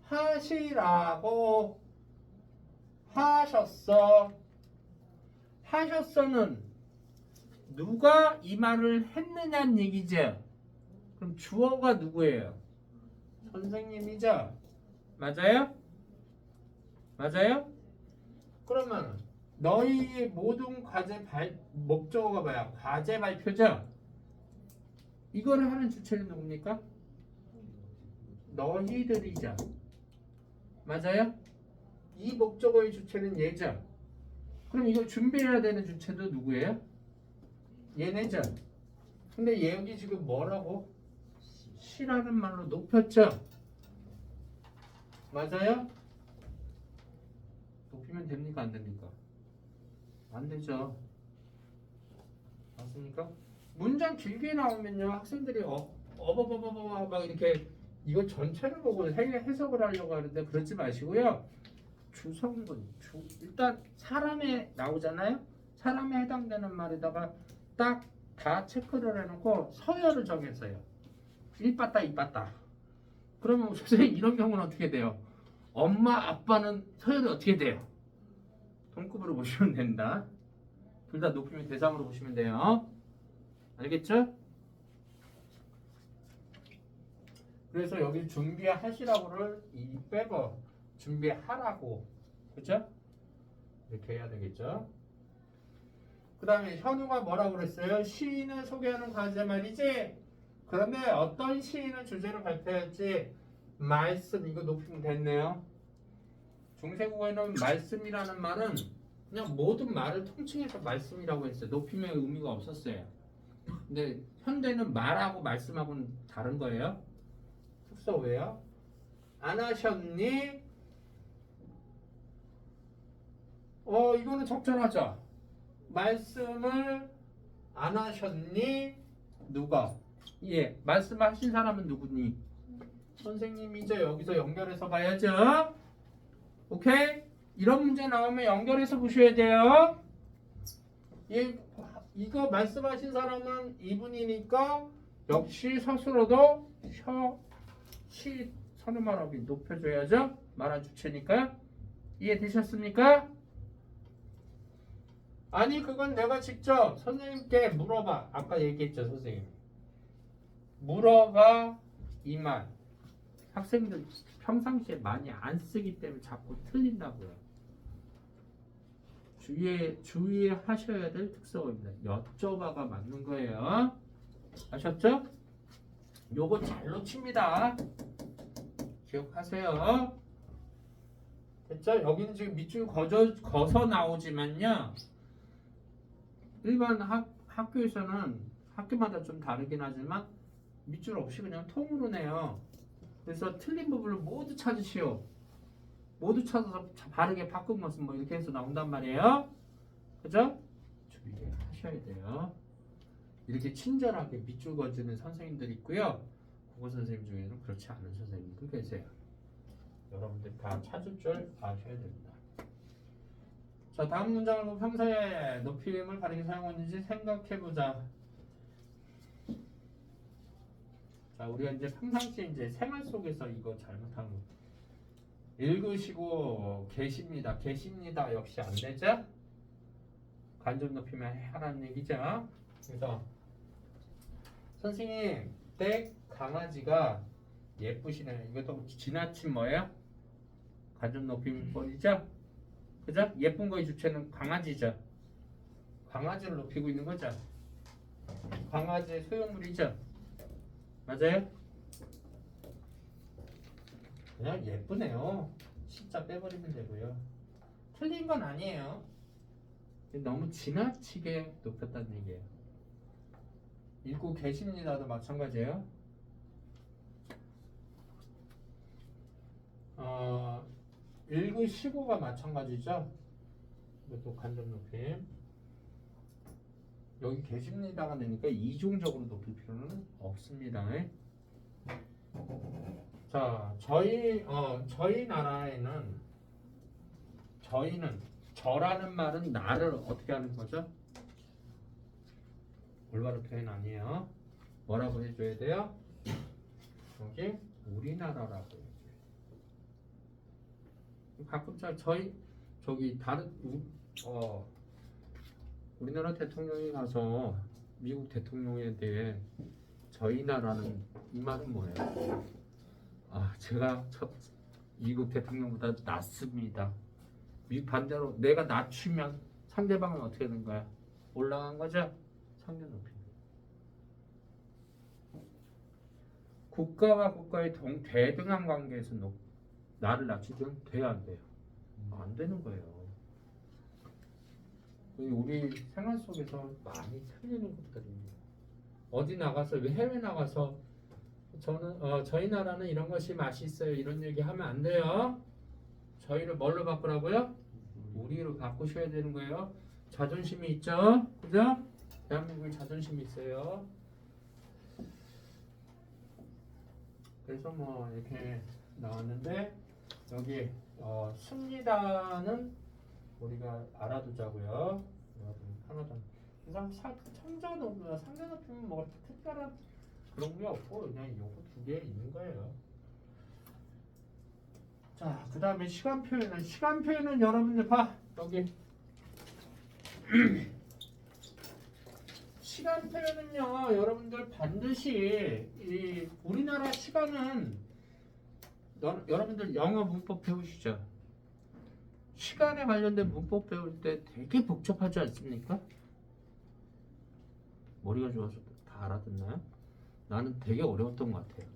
하시라고 하셨어. 하셨어는 누가 이 말을 했느냐는 얘기죠. 그럼 주어가 누구예요? 선생님이죠. 맞아요? 맞아요? 그러면 너희 모든 과제 목적어가 뭐야? 과제 발표죠? 이거를 하는 주체는 누굽니까? 너희들이죠. 맞아요? 이 목적어의 주체는 얘죠. 그럼 이걸 준비해야 되는 주체도 누구예요? 얘네죠. 근데 얘 여기 지금 뭐라고? 시라는 말로 높였죠. 맞아요? 높이면 됩니까? 안 됩니까? 안 되죠. 맞습니까? 문장 길게 나오면요, 학생들이 어버버버버 막 이렇게 이거 전체를 보고 해석을 하려고 하는데 그러지 마시고요. 주성분, 일단 사람에 나오잖아요. 사람에 해당되는 말에다가 딱 다 체크를 해놓고 서열을 정했어요. 1빠따, 2빠따. 그러면 선생님 이런 경우는 어떻게 돼요? 엄마, 아빠는 서열이 어떻게 돼요? 동급으로 보시면 된다. 둘 다 높이면 대상으로 보시면 돼요. 알겠죠? 그래서 여기 준비하시라고를 이 빼고 준비하라고. 그죠? 이렇게 해야 되겠죠? 그 다음에 현우가 뭐라고 그랬어요? 시인을 소개하는 과제 말이지? 그런데 어떤 시인을 주제로 발표할지 말씀, 이거 높이면 됐네요. 중세국어에는 말씀이라는 말은 그냥 모든 말을 통칭해서 말씀이라고 했어요. 높임의 의미가 없었어요. 근데 현대는 말하고 말씀하고는 다른 거예요. 특서 왜요? 안 하셨니? 이거는 적절하죠. 말씀을 안 하셨니? 누가? 예, 말씀하신 사람은 누구니? 선생님이죠. 여기서 연결해서 봐야죠. 오케이? 이런 문제 나오면 연결해서 보셔야 돼요. 예, 이거 말씀하신 사람은 이분이니까 역시 서술어도 시 선음말어비 높여줘야죠. 말한 주체니까. 이해되셨습니까? 아니 그건 내가 직접 선생님께 물어봐. 아까 얘기했죠 선생님. 물어봐 이 말. 학생들 평상시에 많이 안 쓰기 때문에 자꾸 틀린다고요. 주의하셔야 될 특성입니다. 여쭤봐가 맞는 거예요. 아셨죠? 요거 잘 놓칩니다. 기억하세요. 됐죠? 여기는 지금 밑줄 거서 나오지만요. 일반 학교에서는 학교마다 좀 다르긴 하지만 밑줄 없이 그냥 통으로 내요. 그래서 틀린 부분을 모두 찾으시오. 모두 찾아서 바르게 바꾼 것은 뭐 이렇게 해서 나온단 말이에요. 그죠? 주의하셔야 돼요. 이렇게 친절하게 밑줄 그어주는 선생님들 있고요. 국어 선생님 중에는 그렇지 않은 선생님도 계세요. 여러분들 다 찾을 줄 아셔야 됩니다. 자, 다음 문장을 보고 평소에 높임을 바르게 사용했는지 생각해보자. 자, 우리가 이제 평상시에 이제 생활 속에서 이거 잘못하는 거. 읽으시고 계십니다. 역시 안 되죠? 간접 높이면 하라는 얘기죠. 그래서 선생님, 댁 강아지가 예쁘시네요. 이것도 지나친 뭐예요? 간접 높임법이죠? 그죠? 예쁜 거의 주체는 강아지죠. 강아지를 높이고 있는 거죠. 강아지의 소유물이죠. 맞아요? 그냥 예쁘네요. 진짜 빼버리면 되고요. 틀린 건 아니에요. 너무 지나치게 높였다는 얘기예요. 읽고 계십니다도 마찬가지예요. 읽으시고가 마찬가지죠. 이것도 간접 높임. 여기 계십니다가 되니까 이중적으로 높일 필요는 없습니다. 자, 저희 나라에는 저희는 저라는 말은 나를 어떻게 하는 거죠? 올바른 표현 아니에요. 뭐라고 해줘야 돼요? 여기 우리나라라고 해줘요. 가끔 저기 다른 우리나라 대통령이 가서 미국 대통령에 대해 저희 나라는 이 말은 뭐예요? 제가 미국 대통령보다 낫습니다. 반대로 내가 낮추면 상대방은 어떻게 되는 거야? 올라간 거죠? 상대 높이. 국가와 국가의 대등한 관계에서 나를 낮추면 돼야 안 돼요? 안 되는 거예요. 우리 생활 속에서 많이 틀리는 것들입니다. 어디 나가서 해외 나가서 저희 나라는 이런 것이 맛있어요 이런 얘기 하면 안 돼요. 저희를 뭘로 바꾸라고요? 우리로 바꾸셔야 되는 거예요. 자존심이 있죠? 그죠? 대한민국에 자존심이 있어요. 그래서 뭐 이렇게 나왔는데 여기 씁니다는 우리가 알아두자고요. 여러분 하나도 상자 높이면 뭐 특별한 그런 게 없고 그냥 요거 두 개 있는 거예요. 자, 그 다음에 시간 표현은 여러분들 봐 여기 시간 표현은요 여러분들 반드시 우리나라 시간은 여러분들 영어 문법 배우시죠? 시간에 관련된 문법 배울 때 되게 복잡하지 않습니까? 머리가 좋아서 다 알아듣나요? 나는 되게 어려웠던 것 같아요.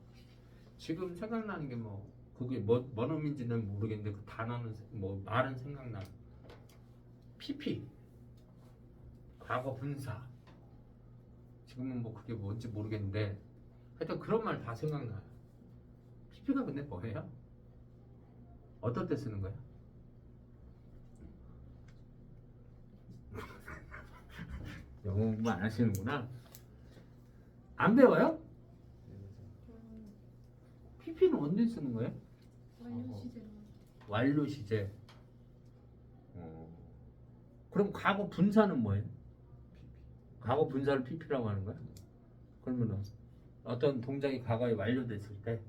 지금 생각나는 게 그게 뭔 의미인지는 모르겠는데 그 단어는 말은 생각나. PP 과거 분사 지금은 뭐 그게 뭔지 모르겠는데 하여튼 그런 말 다 생각나요. PP가 근데 뭐예요? 어떨 때 쓰는 거야? 영어 공부 안 하시는구나. 안 배워요? PP는 언제 쓰는 거예요? 완료 시제로. 완료 시제. 그럼 과거 분사는 뭐예요? 과거 분사를 PP라고 하는 거야? 그러면 어떤 동작이 과거에 완료됐을 때.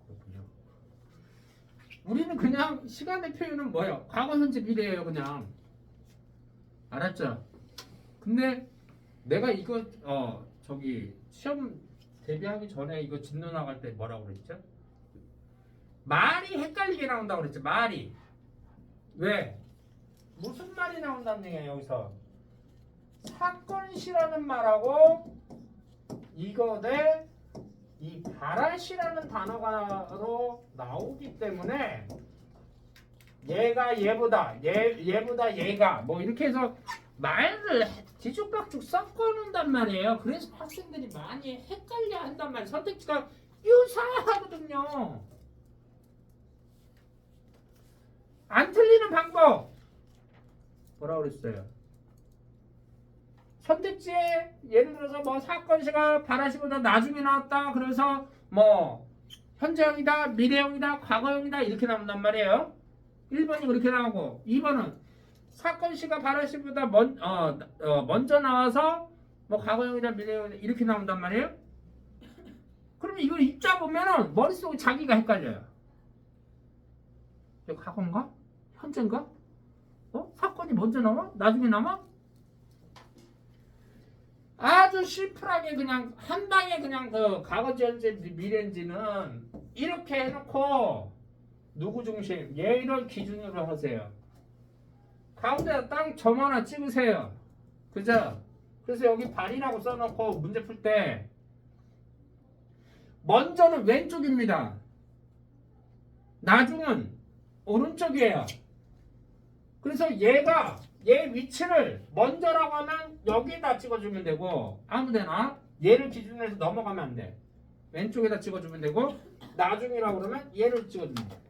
그렇군요. 우리는 그냥 시간의 표현은 뭐예요? 과거, 현재, 미래예요, 그냥. 알았죠? 근데 내가 이거 저기 시험 대비하기 전에 이거 진도 나갈 때 뭐라고 그랬죠? 말이 헷갈리게 나온다고 그랬죠. 말이. 왜? 무슨 말이 나온다는 얘기야 여기서. 사건시라는 말하고 이거 대 이 바라시라는 단어가로 나오기 때문에 얘가 얘보다 얘보다 얘가 뭐 이렇게 해서 말을 뒤죽박죽 섞어놓는단 말이에요. 그래서 학생들이 많이 헷갈려 한단 말이에요. 선택지가 유사하거든요. 안 틀리는 방법 뭐라고 그랬어요? 선택지에 예를 들어서 뭐 사건시가 바라시보다 나중에 나왔다. 그래서 뭐 현재형이다, 미래형이다, 과거형이다 이렇게 나온단 말이에요. 1번이 그렇게 나오고 2번은 사건시가 바라시보다 먼저 나와서 뭐 과거형이다, 미래형이다 이렇게 나온단 말이에요. 그러면 이걸 읽다 보면은 머릿속에 자기가 헷갈려요. 이거 과거인가? 현재인가? 사건이 먼저 나와? 나중에 나와? 아주 심플하게 그냥 한 방에 그냥 그 과거지 현재인지 미래인지는 이렇게 해놓고 누구 중심 얘를 기준으로 하세요. 가운데 딱 점 하나 찍으세요. 그죠? 그래서 여기 발이라고 써놓고 문제 풀 때 먼저는 왼쪽입니다. 나중은 오른쪽이에요. 그래서 얘 위치를 먼저라고 하면 여기에다 찍어주면 되고 아무데나 얘를 기준으로 해서 넘어가면 안 돼. 왼쪽에다 찍어주면 되고 나중이라고 그러면 얘를 찍어주면 돼.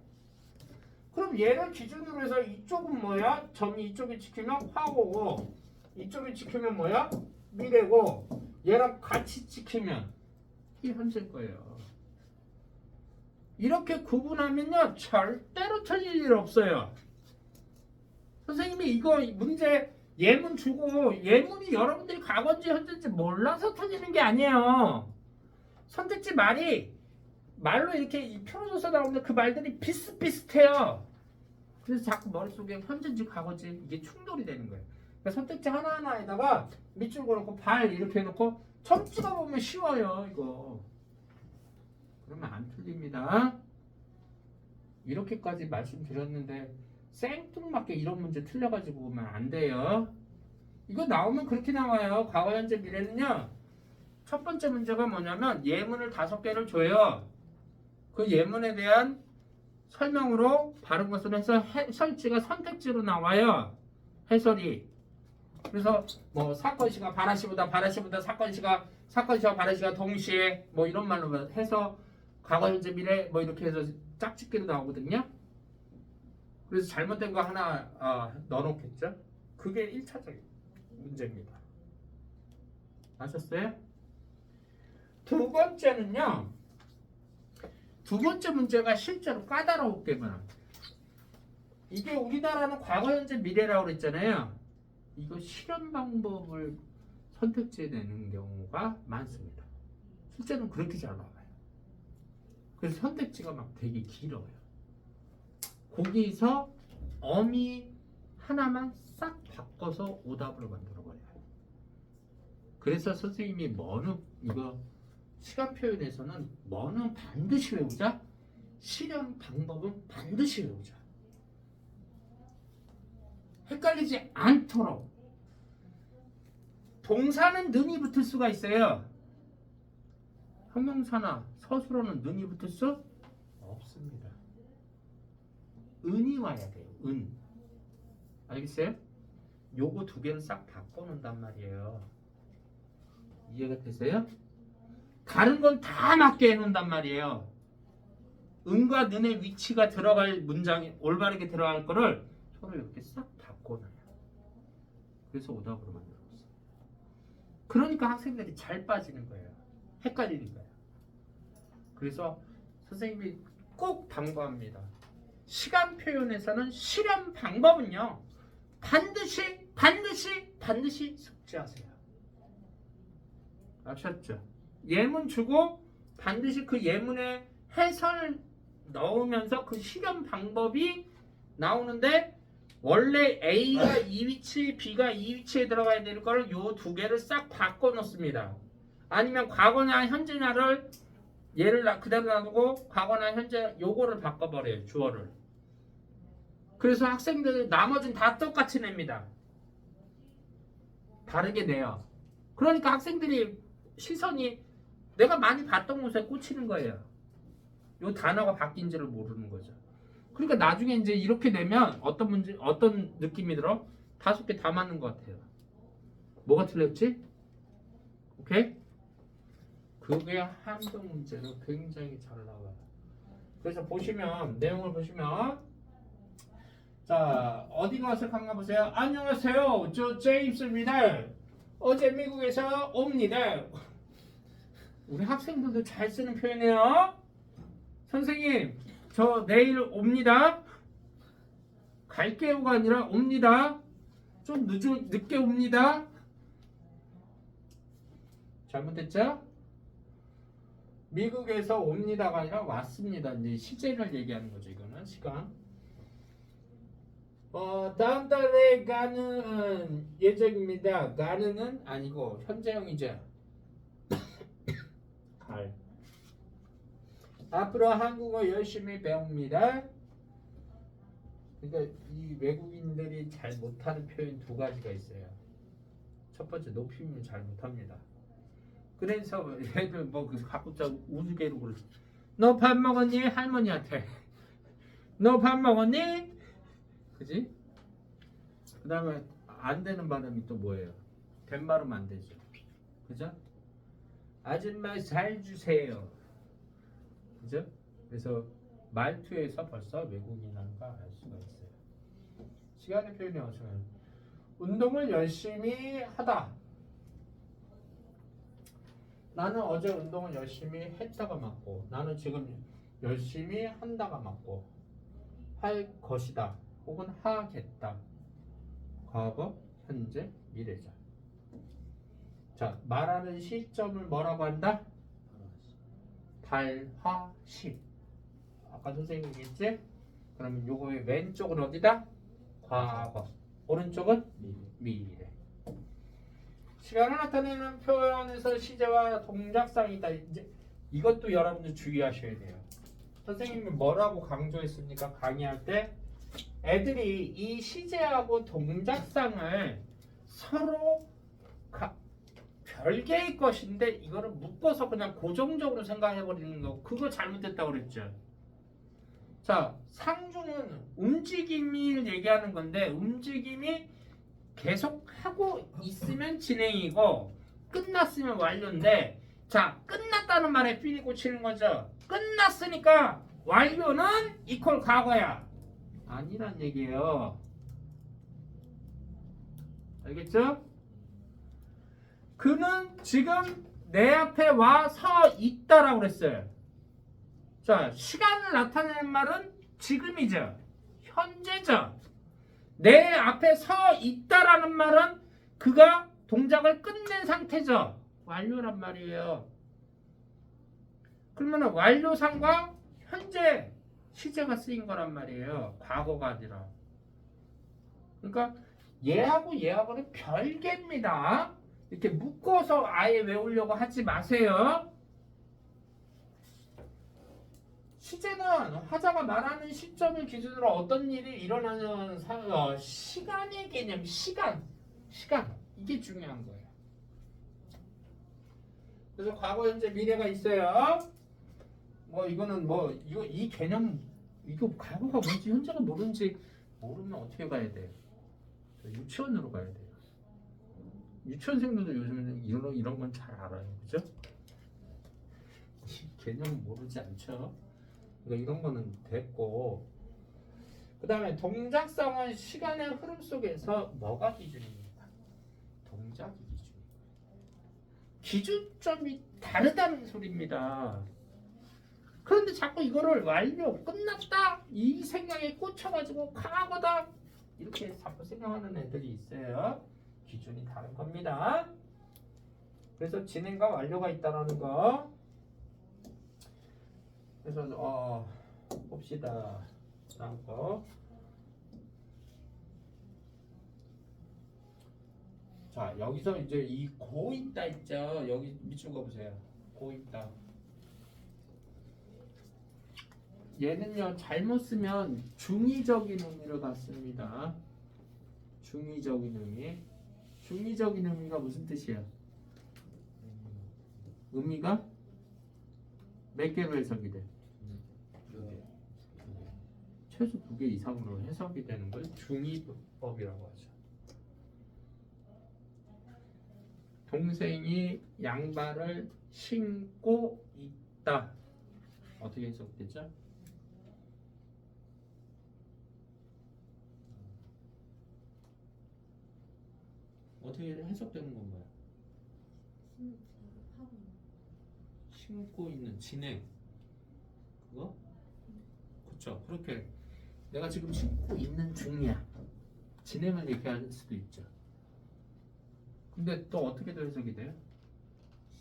그럼 얘를 기준으로 해서 이쪽은 뭐야? 점이 이쪽이 찍히면 화고고 이쪽이 찍히면 뭐야? 미래고 얘랑 같이 찍히면 이게 현재일 거예요. 이렇게 구분하면요 절대로 틀릴 일 없어요. 선생님이 이거 문제 예문 주고 예문이 여러분들이 과거인지 현재인지 몰라서 틀리는 게 아니에요. 선택지 말이 말로 이렇게 표로줘서 나오는데 그 말들이 비슷비슷해요. 그래서 자꾸 머릿속에 현재인지 과거인지 이게 충돌이 되는 거예요. 그러니까 선택지 하나하나에다가 밑줄 그어놓고 발 이렇게 해놓고 점 찍어보면 쉬워요. 이거 그러면 안 틀립니다. 이렇게까지 말씀드렸는데 생뚱맞게 이런 문제 틀려가지고 보면 안 돼요. 이거 나오면 그렇게 나와요. 과거, 현재, 미래는요. 첫 번째 문제가 뭐냐면 예문을 5개를 줘요. 그 예문에 대한 설명으로 바른 것을 해서 해설지가 선택지로 나와요. 해설이. 그래서 뭐 사건시가 바라시보다 사건시와 바라시가 동시에 뭐 이런 말로 해서 과거, 현재, 미래 뭐 이렇게 해서 짝짓기로 나오거든요. 그래서 잘못된 거 하나 넣어놓겠죠. 그게 1차적인 문제입니다. 아셨어요? 두 번째는요. 두 번째 문제가 실제로 까다롭게만 합니다. 이게 우리나라는 과거, 현재, 미래라고 그랬잖아요. 이거 실현 방법을 선택지에 내는 경우가 많습니다. 실제로는 그렇게 잘 나와요. 그래서 선택지가 막 되게 길어요. 거기서 어미 하나만 싹 바꿔서 오답을 만들어버려요. 그래서 선생님이 뭐는 이거 시간 표현에서는 뭐는 반드시 외우자, 실현 방법은 반드시 외우자. 헷갈리지 않도록. 동사는 는이 붙을 수가 있어요. 형용사나 서술어는 는이 붙을 수 없습니다. 은이 와야 돼요. 은. 알겠어요? 요거 두 개를 싹 바꿔놓는단 말이에요. 이해가 되세요? 다른 건 다 맞게 해놓는단 말이에요. 은과 는의 위치가 들어갈 문장이 올바르게 들어갈 거를 서로 이렇게 싹 바꿔놔요. 그래서 오답으로 만들었어. 그러니까 학생들이 잘 빠지는 거예요. 헷갈리는 거예요. 그래서 선생님이 꼭 당부합니다. 시간 표현에서는 실현 방법은요. 반드시 숙지하세요. 아셨죠? 예문 주고 반드시 그 예문에 해설 넣으면서 그 실현 방법이 나오는데 원래 A가 이 위치, B가 이 위치에 들어가야 될 거를 요 두 개를 싹 바꿔 놓습니다. 아니면 과거나 현재나를 얘를 그대로 놔두고 과거나 현재 요거를 바꿔버려요. 주어를. 그래서 학생들 나머지는 다 똑같이 냅니다. 다르게 내요. 그러니까 학생들이 시선이 내가 많이 봤던 곳에 꽂히는 거예요. 요 단어가 바뀐지를 모르는 거죠. 그러니까 나중에 이제 이렇게 내면 어떤 문제, 어떤 느낌이 들어? 5개 다 맞는 것 같아요. 뭐가 틀렸지? 오케이? 그게 함정 문제는 굉장히 잘 나와요. 그래서 보시면 내용을 보시면 자 어디가 어색한가 보세요. 안녕하세요. 저 제임스입니다. 어제 미국에서 옵니다. 우리 학생들도 잘 쓰는 표현이에요. 선생님 저 내일 옵니다. 갈게요가 아니라 옵니다. 좀 늦게 옵니다. 잘못했죠? 미국에서 옵니다가 아니라 왔습니다. 이제 시제를 얘기하는 거죠. 이거는 시간. 다음 달에 가는 예정입니다. 가는은 아니고 현재형이죠. 갈. 앞으로 한국어 열심히 배웁니다. 그러니까 이 외국인들이 잘 못하는 표현 두 가지가 있어요. 첫 번째 높이면 잘 못합니다. 그래서 애들 뭐 가급적 우스개로 그러. 너 밥 먹었니? 할머니한테. 너 밥 먹었니? 그지? 그 다음에 안 되는 발음이 또 뭐예요? 된 발음 안 되죠. 그죠? 아줌마 잘 주세요. 그죠? 그래서 말투에서 벌써 외국인이라는 걸 알 수가 있어요. 시간의 표현이 어쩌면 운동을 열심히 하다. 나는 어제 운동을 열심히 했다가 맞고 나는 지금 열심히 한다가 맞고 할 것이다 혹은 하겠다. 과거, 현재, 미래자. 자, 말하는 시점을 뭐라고 한다? 달화시. 아까 선생님이 얘기했지? 그러면 요거의 왼쪽은 어디다? 과거. 오른쪽은 미래. 시간을 나타내는 표현에서 시제와 동작상이다. 이제 이것도 여러분들 주의하셔야 돼요. 선생님이 뭐라고 강조했습니까? 강의할 때 애들이 이 시제하고 동작상을 서로 별개의 것인데 이거를 묶어서 그냥 고정적으로 생각해버리는 거 그거 잘못됐다고 그랬죠. 자, 상주는 움직임을 얘기하는 건데 움직임이 계속 하고 있으면 진행이고 끝났으면 완료인데 자 끝났다는 말에 필이 꽂히는 거죠. 끝났으니까 완료는 이퀄 과거야. 아니란 얘기예요. 알겠죠? 그는 지금 내 앞에 와 서 있다라고 그랬어요. 자, 시간을 나타내는 말은 지금이죠. 현재죠. 내 앞에 서 있다라는 말은 그가 동작을 끝낸 상태죠. 완료란 말이에요. 그러면 완료상과 현재 시제가 쓰인 거란 말이에요. 과거가 아니라. 그러니까 얘하고는 별개입니다. 이렇게 묶어서 아예 외우려고 하지 마세요. 시제는 화자가 말하는 시점을 기준으로 어떤 일이 일어나는 시간의 개념, 시간 이게 중요한 거예요. 그래서 과거, 현재, 미래가 있어요. 뭐 이거는 뭐 이 개념 이거 과거가 뭔지 현재가 모르면 어떻게 가야 돼요? 유치원으로 가야 돼요. 유치원생들도 요즘에는 이런 건 잘 알아요. 그죠? 개념 모르지 않죠? 그러니까 이런 거는 됐고, 그 다음에 동작성은 시간의 흐름 속에서 뭐가 기준입니까? 동작이 기준이에요. 기준점이 다르다는 소리입니다. 그런데 자꾸 이거를 완료, 끝났다 이 생각에 꽂혀가지고 강하거다 이렇게 자꾸 생각하는 애들이 있어요. 기준이 다른 겁니다. 그래서 진행과 완료가 있다라는 거. 그래서 봅시다. 다음 거. 자, 여기서 이제 이 고 있다 있죠. 여기 밑줄 거 보세요. 고 있다. 얘는요 잘못 쓰면 중의적인 의미로 갔습니다. 중의적인 의미. 중의적인 의미가 무슨 뜻이야? 의미가 몇 개로 해석이 돼? 최소 2개 이상으로 해석이 되는 걸 중의법이라고 하죠. 동생이 양말을 신고 있다. 어떻게 해석되죠? 어떻게 해석되는 건가요? 신고 있는 진행 그거? 그렇죠. 그렇게 내가 지금 신고 있는 중이야. 진행을 얘기할 수도 있죠. 근데 또 어떻게 더 해석이 돼요?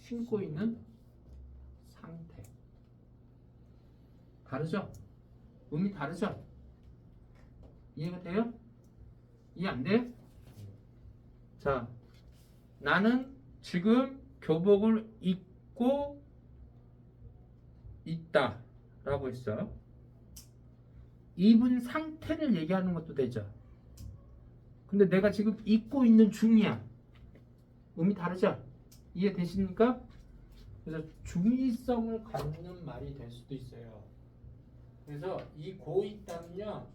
신고 있는 상태. 다르죠? 의미 다르죠? 이해가 돼요? 이해 안 돼요? 자, 나는 지금 교복을 입고 있다 라고 했어. 입은 상태를 얘기하는 것도 되죠. 근데 내가 지금 입고 있는 중이야. 의미 다르죠? 이해되십니까? 그래서 중의성을 갖는 말이 될 수도 있어요. 그래서 이 고 있다는요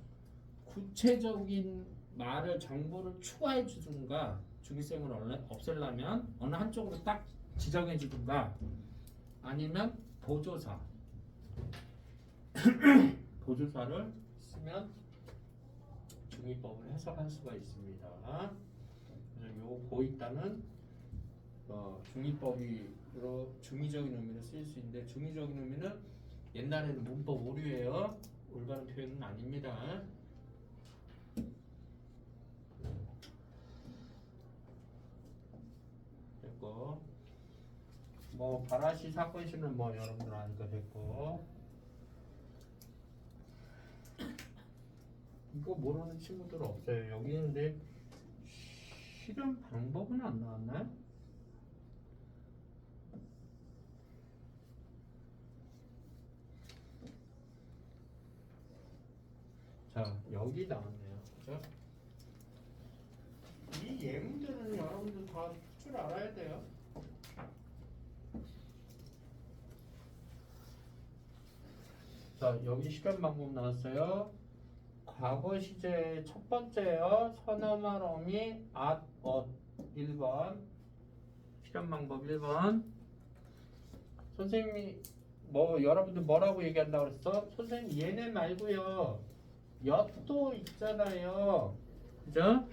구체적인 말을 정보를 추가해 주든가 중의성을 없애려면 어느 한쪽으로 딱 지정해 주든가 아니면 보조사 보조사를 쓰면 중의법을 해석할 수가 있습니다. 그래서 요 고 있다는 중의법으로 중의적인 의미로 쓰일 수 있는데 중의적인 의미는 옛날에는 문법 오류예요. 올바른 표현은 아닙니다. 됐고 뭐 바라시 사건 시는 뭐 여러분들 아니까 됐고 이거 모르는 친구들 없어요. 여기 있는데 실현 방법은 안 나왔나요? 자, 여기 나왔네요. 그죠? 이 예문들은 여러분들 다 줄 알아야 돼요. 자, 여기 실현 방법 나왔어요. 과거 시제 첫 번째요. 서너말 어미 at, at 1번. 실현 방법 1번. 선생님이 여러분들 뭐라고 얘기한다고 그랬어? 선생님 얘네 말고요. 엿도 있잖아요. 그죠?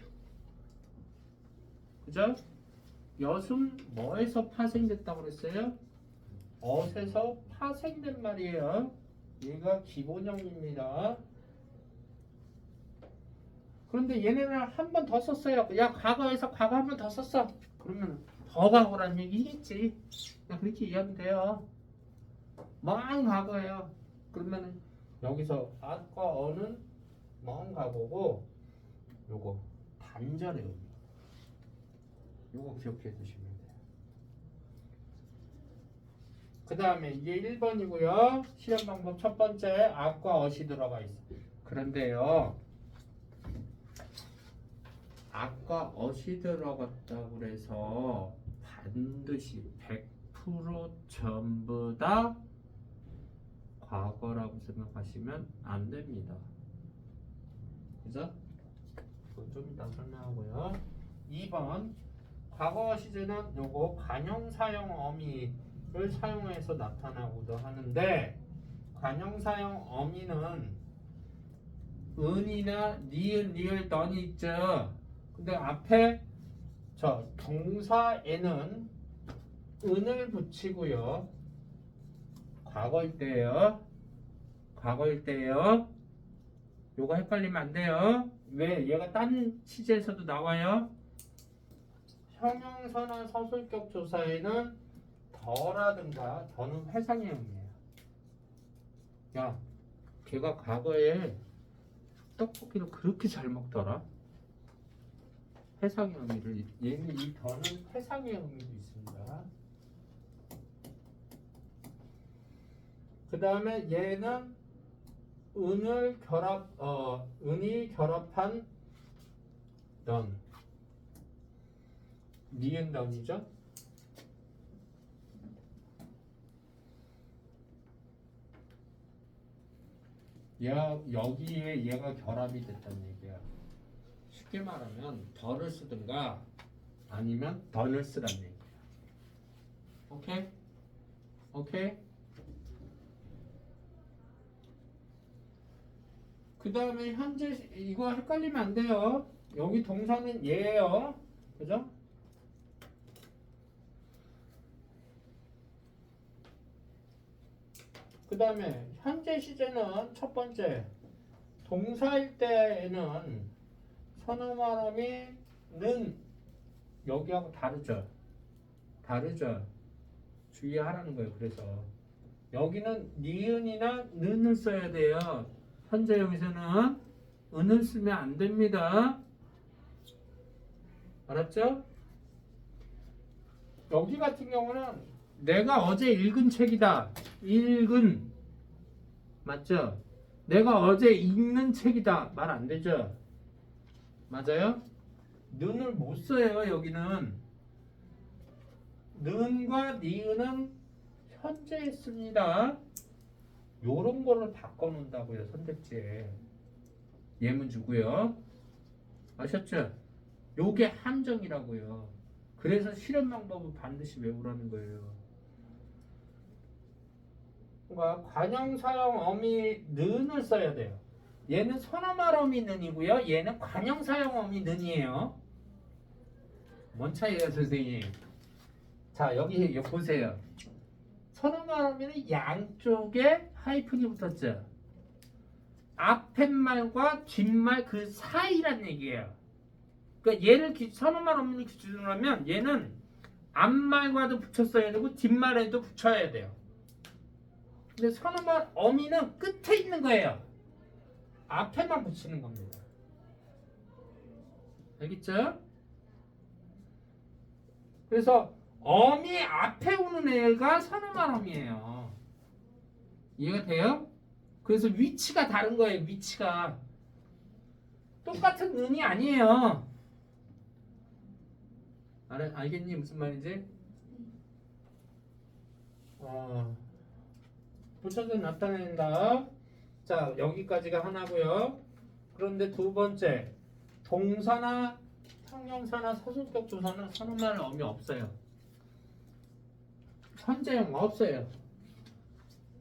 그죠? 엿은 뭐에서 파생됐다고 그랬어요? 엇에서 파생된 말이에요. 얘가 기본형입니다. 그런데 얘네는 한 번 더 썼어요. 야 과거에서 과거 한 번 더 썼어. 그러면 더 과거란 얘기겠지. 그냥 그렇게 이해하면 돼요. 먼 과거예요. 그러면 여기서 at과 어는 먼 과거고 요거 단절의 의미. 요거 기억해 두시면 돼요. 그 다음에 이게 1번이고요. 실현 방법 첫 번째 at과 at이 들어가 있어. 그런데요. at과 at이 들어갔다고 그래서 반드시 100% 전부 다 과거라고 생각하시면 안 됩니다. 그죠? 그건 좀 이따 설명하고요. 2번 과거 시제는 요거 관형사형 어미를 사용해서 나타나고도 하는데 관형사형 어미는 은이나 니은, 리을, 넌이 있죠. 근데 앞에 저 동사에는 은을 붙이고요. 과거일 때예요. 과거일 때예요. 요거 헷갈리면 안 돼요. 왜? 얘가 딴 시제에서도 나와요. 형용사나 서술격 조사에는 더라든가 더는 회상의 의미예요. 야, 걔가 과거에 떡볶이를 그렇게 잘 먹더라. 회상의 의미를 얘는 이 더는 회상의 의미도 있습니다. 그 다음에 얘는 은이 결합한 넌 니은 넌이죠. 여기에 얘가 결합이 됐다는 얘기야. 쉽게 말하면 더를 쓰든가 아니면 던을 쓰라는 얘기야. 오케이? 오케이? 그 다음에 현재 이거 헷갈리면 안 돼요. 여기 동사는 얘예요. 그죠? 그 다음에 현재 시제는 첫 번째 동사일 때에는 선어말어미는 여기하고 다르죠. 다르죠. 주의하라는 거예요. 그래서 여기는 니은이나 는을 써야 돼요. 현재 여기서는 은을 쓰면 안 됩니다. 알았죠? 여기 같은 경우는 내가 어제 읽은 책이다. 읽은 맞죠? 내가 어제 읽는 책이다. 말 안 되죠? 맞아요? 는을 못 써요. 여기는 는과 니은은 현재에 씁니다. 요런 거를 바꿔놓는다고요. 선택지에 예문주고요. 아셨죠? 요게 함정이라고요. 그래서 실현 방법은 반드시 외우라는 거예요. 그러니까 관형사형 어미 는을 써야 돼요. 얘는 선어말 어미 는이고요. 얘는 관형사형 어미 는이에요. 뭔 차이예요, 선생님? 자, 여기 보세요. 선어말 어미는 양쪽에 하이픈이 붙었죠. 앞에 말과 뒷말 그 사이란 얘기예요. 그러니까 얘를 선어말 어미를 기준으로 하면 얘는 앞말과도 붙였어야 되고 뒷말에도 붙여야 돼요. 근데 선어말 어미는 끝에 있는 거예요. 앞에만 붙이는 겁니다. 알겠죠? 그래서 어미 앞에 오는 애가 선어말 어미예요. 이해가 돼요? 그래서 위치가 다른 거예요. 위치가 똑같은 은이 아니에요. 알겠니? 무슨 말인지? 붙여서 나타낸다. 자, 여기까지가 하나고요. 그런데 두 번째, 동사나 형용사나 서술격 조사는 선어말 어미 없어요. 현재형 없어요.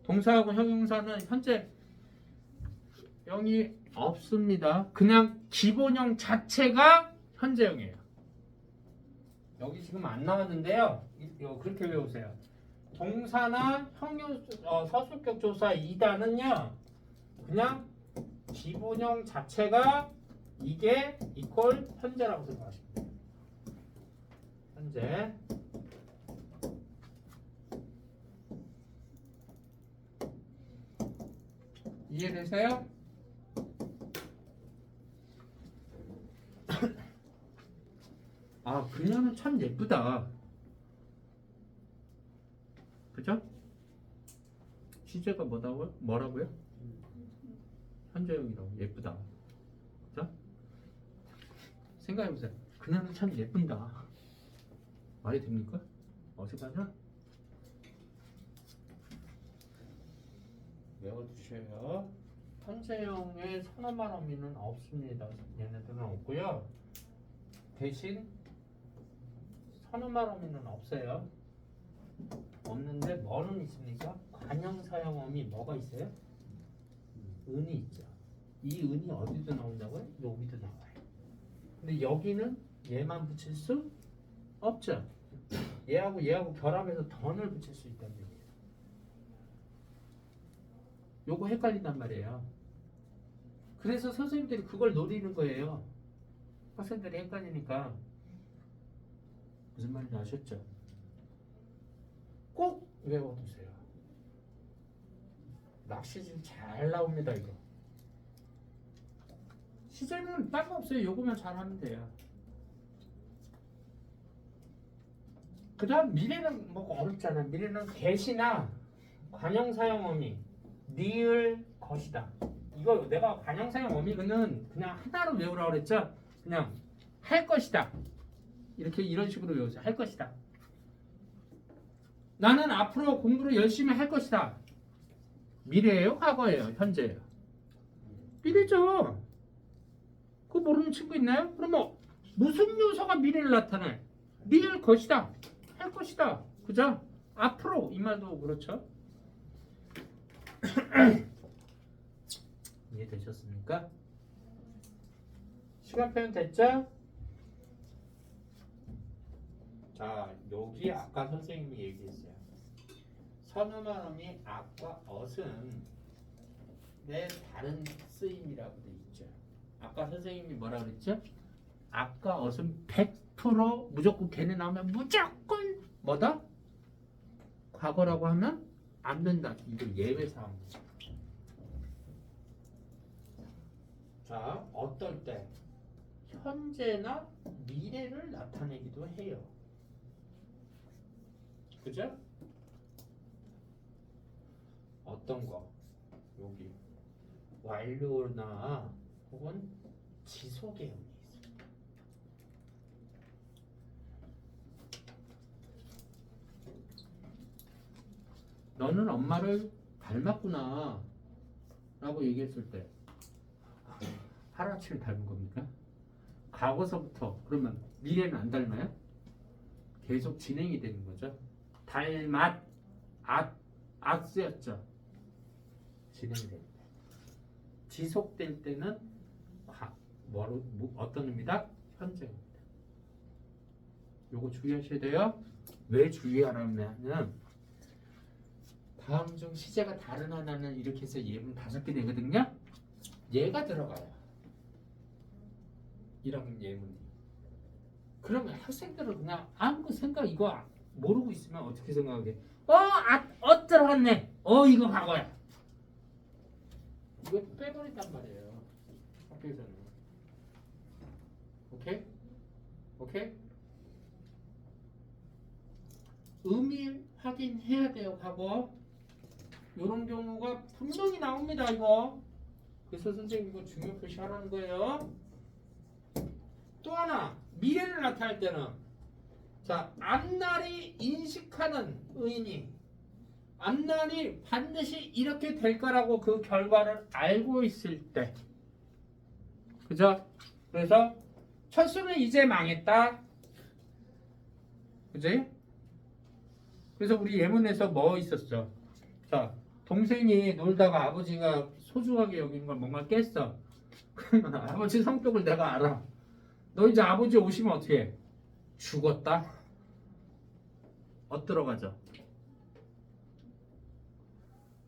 동사하고 형용사는 현재형이 없습니다. 그냥 기본형 자체가 현재형이에요. 여기 지금 안 나왔는데요. 이거 그렇게 외우세요. 동사나 서술격 조사 2단은요. 그냥 기본형 자체가 이게 이퀄 현재라고 생각하시면 돼요. 현재. 이해되세요? 아, 그녀는 참 예쁘다. 그죠? 시제가 뭐라고요? 현재형이라고. 예쁘다. 그죠? 생각해보세요. 그녀는 참 예쁜다. 말이 됩니까? 어색하죠? 외워두셔요. 현재형의 선어말 어미는 없습니다. 얘네들은 없고요. 대신 선어말어미는 없어요. 없는데 뭐는 있습니까? 관형사형어미 뭐가 있어요? 은이 있죠. 이 은이 어디도 나온다고요? 여기도 나와요. 근데 여기는 얘만 붙일 수 없죠. 얘하고 결합해서 던을 붙일 수 있다는 얘기예요. 요거 헷갈린단 말이에요. 그래서 선생님들이 그걸 노리는 거예요. 학생들이 헷갈리니까. 무슨 말인지 아셨죠? 꼭 외워두세요. 낚시질 잘 나옵니다 이거. 시제는 딴 거 없어요. 요거만 잘하면 돼요. 그 다음 미래는 뭐 어렵잖아. 미래는 대시나 관형사형어미 니을 것이다. 이거 내가 관형사형어미는 그냥 하나로 외우라고 그랬죠. 그냥 할 것이다. 이렇게 이런 식으로 외우세요. 할 것이다. 나는 앞으로 공부를 열심히 할 것이다. 미래예요? 과거예요? 현재예요? 미래죠. 그거 모르는 친구 있나요? 그러면 무슨 요소가 미래를 나타내? 니을 것이다. 할 것이다. 그죠? 앞으로 이 말도 그렇죠. 이해되셨습니까? 시간 표현 됐죠? 자, 여기 아까 선생님이 얘기했어요. 선어말어미 악과 엇은 내 다른 쓰임이라고 돼 있죠. 아까 선생님이 뭐라 그랬죠? 악과 엇은 100% 무조건 걔네 나오면 무조건 뭐다? 과거라고 하면 안 된다. 이거 예외 사항이죠. 자, 어떨 때 현재나 미래를 나타내기도 해요. 그죠? 어떤 거? 여기 완료나 혹은 지속의 의미 있습니다. 너는 엄마를 닮았구나 라고 얘기했을 때 하루아침에 닮은 겁니까? 과거서부터 그러면 미래는 안 닮아요? 계속 진행이 되는 거죠. 닮았 쓰였죠. 진행됩니다. 지속될 때는 어떤 의미다? 현재입니다. 요거 주의하셔야 돼요. 왜 주의하라면 다음 중 시제가 다른 하나는 이렇게 해서 예문 5개 되거든요. 얘가 들어가요. 이런 예문이. 그러면 학생들은 그냥 아무 생각 이거 모르고 있으면 어떻게 생각하게? 들어갔네. 이거 과거야. 이거 빼버린단 말이에요. 학교에서는. 오케이? 오케이? 의미 확인해야 돼요. 과거. 이런 경우가 분명히 나옵니다. 이거. 그래서 선생님 이거 중요 표시하라는 거예요. 또 하나 미래를 나타낼 때는 자 앞날이 인식하는 의미 앞날이 반드시 이렇게 될 거라고 그 결과를 알고 있을 때 그죠? 그래서 철수는 이제 망했다 그지? 그래서 우리 예문에서 뭐 있었죠? 자 동생이 놀다가 아버지가 소중하게 여기는 걸 뭔가 깼어 그러면 아버지 성격을 내가 알아 너 이제 아버지 오시면 어떻게 해? 죽었다? 들어가죠.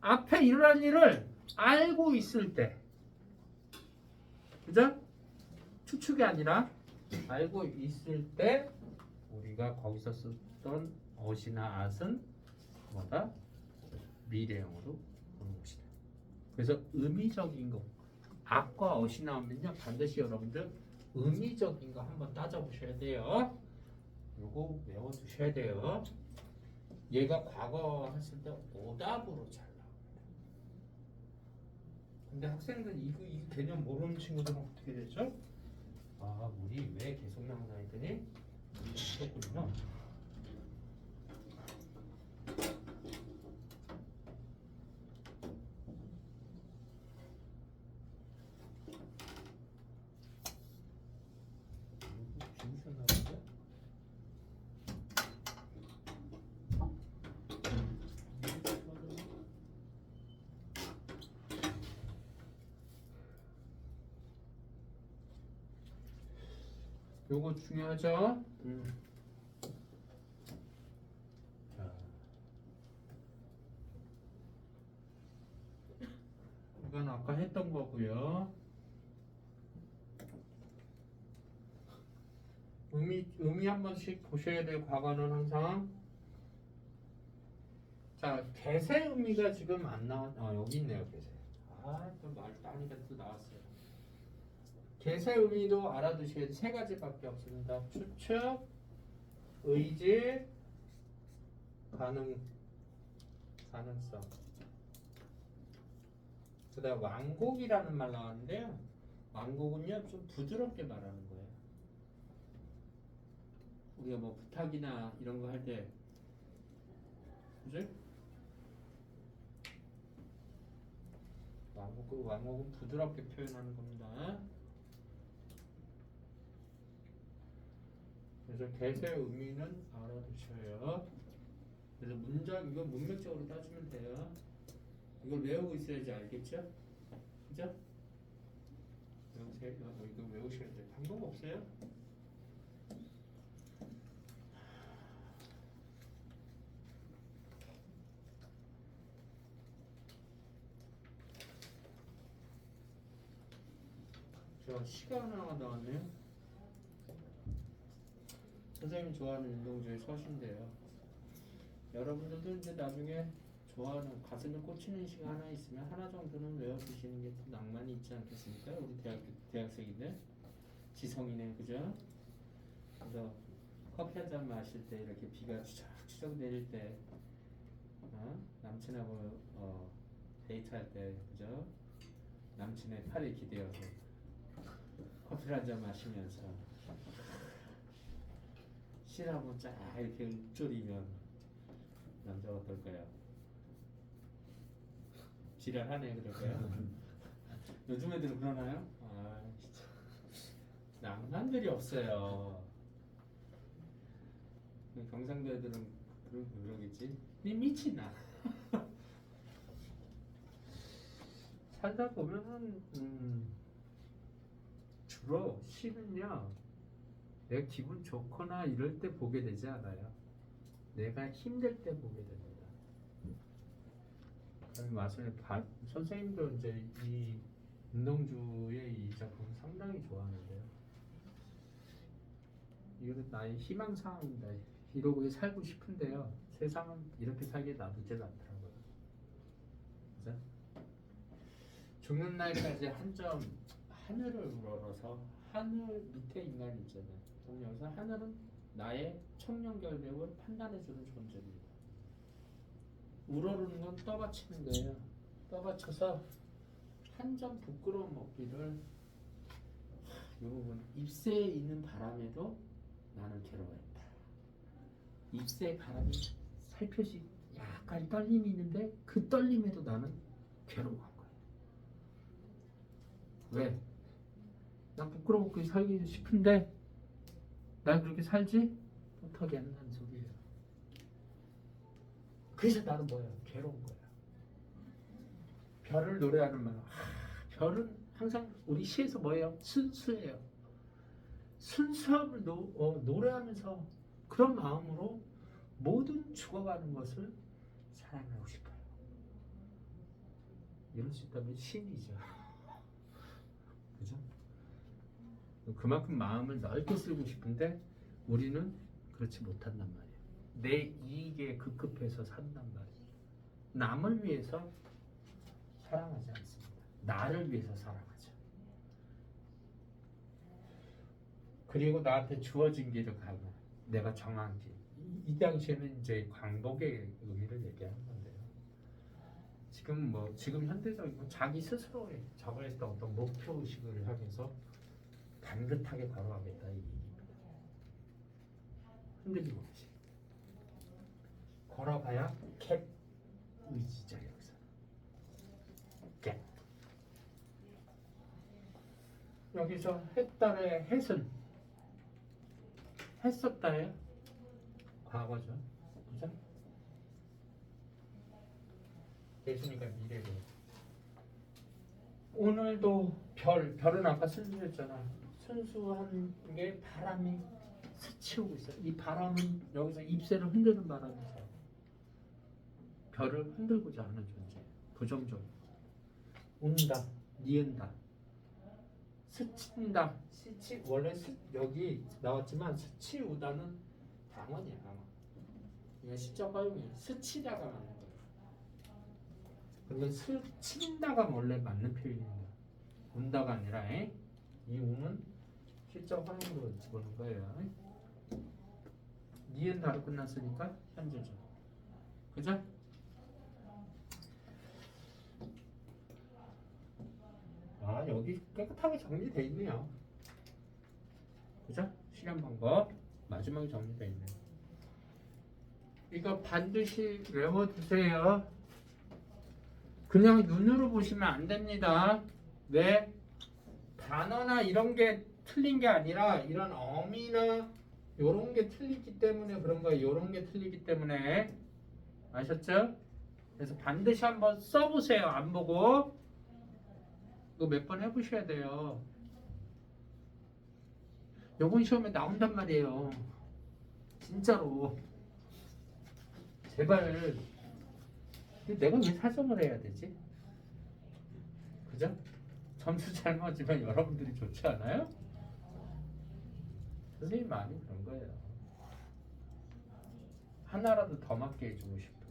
앞에 일어날 일을 알고 있을 때 그죠? 추측이 아니라 알고 있을 때 우리가 거기서 썼던 엇이나 앗은 뭐다? 미래형으로 보는 것이다. 그래서 의미적인 거 악과 엇이 나오면요 반드시 여러분들 의미적인 거 한번 따져보셔야 돼요. 요거 외워두셔야 돼요. 얘가 과거 했을 때 오답으로 잘 나옵니다. 근데 학생들 이 개념 모르는 친구들은 어떻게 되죠? 우리 왜 계속 나오나 했더니 있었군요. 요거 중요하죠? 자, 이건 아까 했던 거고요. 의미 한 번씩 보셔야 돼요. 과거는 항상. 자, 개세 의미가 지금 안 나왔. 여기 있네요, 개세. 또 말도 아니까 또 나왔어요. 개세 의미도 알아두셔야 돼. 세 가지밖에 없습니다. 추측, 의지, 가능성. 그다음 완곡이라는 말 나왔는데요. 완곡은요 좀 부드럽게 말하는 거예요. 우리가 뭐 부탁이나 이런 거 할 때, 그지? 완곡은 부드럽게 표현하는 겁니다. 그래서 개세의 의미는 알아두셔요. 그래서 문장 이거 문맥적으로 따지면 돼요. 이걸 외우고 있어야지 알겠죠? 그죠? 이거 외우셔야 돼요. 방법 없어요? 저 시간 하나가 나왔네요. 선생님이 좋아하는 운동 중에 서신데요. 여러분들도 이제 나중에 좋아하는 가슴에 꽂히는 시간 하나 있으면 하나 정도는 외워두시는 게 또 낭만이 있지 않겠습니까? 우리 대학생인데 지성이네, 그죠? 그래서 커피 한 잔 마실 때 이렇게 비가 추적추적 내릴 때, 남친하고 데이트할 때, 그죠? 남친의 팔에 기대어서 커피를 한 잔 마시면서 실하고 쫙 이렇게 읊조리면 남자가 어떨까요? 지랄하네 그럴까요? 요즘 애들은 그러나요? 진짜 낭만들이 없어요. 경상도 애들은 그러겠지. 니 미친나. 살다 보면은 주로 시는요 내가 기분 좋거나 이럴 때 보게 되지 않아요. 내가 힘들 때 보게 됩니다. 말씀에 선생님도 이제 이 운동주의 이 작품 상당히 좋아하는데요. 이거는 나의 희망사항입니다. 이러고 살고 싶은데요. 세상은 이렇게 살게 놔두질 않더라고요. 그죠? 죽는 날까지 한 점 하늘을 우러러서 하늘 밑에 인간이 있잖아요. 저는 여기서 하늘은 나의 청렴결백을 판단해주는 존재입니다. 우러르는 건 떠받치는 거예요. 떠받쳐서 한 점 부끄러움 없기를. 이 부분 입새에 있는 바람에도 나는 괴로워했다. 입새에 바람이 살펴시 약간 떨림이 있는데 그 떨림에도 나는 괴로워한 거예요. 왜? 난 부끄럽게 살기 싶은데 난 그렇게 살지 못하게 한다는 소리예요. 그래서 나는 뭐예요? 괴로운 거야. 별을 노래하는 말. 별은 항상 우리 시에서 뭐예요? 순수해요. 순수함을 노래하면서 그런 마음으로 모든 죽어가는 것을 사랑하고 싶어요. 이럴 수 있다면 신이죠. 그죠? 그만큼 마음을 넓게 쓰고 싶은데 우리는 그렇지 못한단 말이에요. 내 이익에 급급해서 산단 말이에요. 남을 위해서 사랑하지 않습니다. 나를 위해서 사랑하죠. 그리고 나한테 주어진 길을 가고 내가 정한 길. 이 당시에는 이제 광복의 의미를 얘기하는 건데요. 지금 현대적인 자기 스스로에 적어했던 어떤 목표 의식을 향해서 단긋하게 걸어가겠다 이 얘기입니다. 흔들림 없이 걸어가야 캡 의지자 여기서 캡. 여기서 했다의 햇은 했었다의 과거죠. 그죠? 됐으니까 미래로. 오늘도 별은 아까 슬프셨잖아. 순수한 게 바람이 스치우고 있어요. 이 바람은 여기서 잎새를 흔드는 바람이죠. 별을 흔들고자 하는 존재. 부정적. 운다, 니은다, 스친다. 원래 여기 나왔지만 스치우다는 당원이야. 이게 시적 활용이 스치다가 맞는 거예요. 그러면 스친다가 원래 맞는 표현입니다. 운다가 아니라 이 운은 시적 활용으로 집어넣은 거예요. 니은 다로 끝났으니까 현재죠. 그죠? 아, 여기 깨끗하게 정리되어 있네요. 그죠? 실현 방법 마지막에 정리되어 있네요. 이거 반드시 외워두세요. 그냥 눈으로 보시면 안 됩니다. 왜? 단어나 이런 게 틀린 게 아니라 이런 어미나 요런 게 틀리기 때문에 그런 거예요. 요런 게 틀리기 때문에. 아셨죠? 그래서 반드시 한번 써보세요. 안 보고. 이거 몇 번 해보셔야 돼요. 요번 시험에 나온단 말이에요. 진짜로. 제발. 내가 왜 사정을 해야 되지? 그죠? 점수 잘 맞으면 여러분들이 좋지 않아요? 선생님 많이 그런 거예요. 하나라도 더 맞게 해주고 싶어.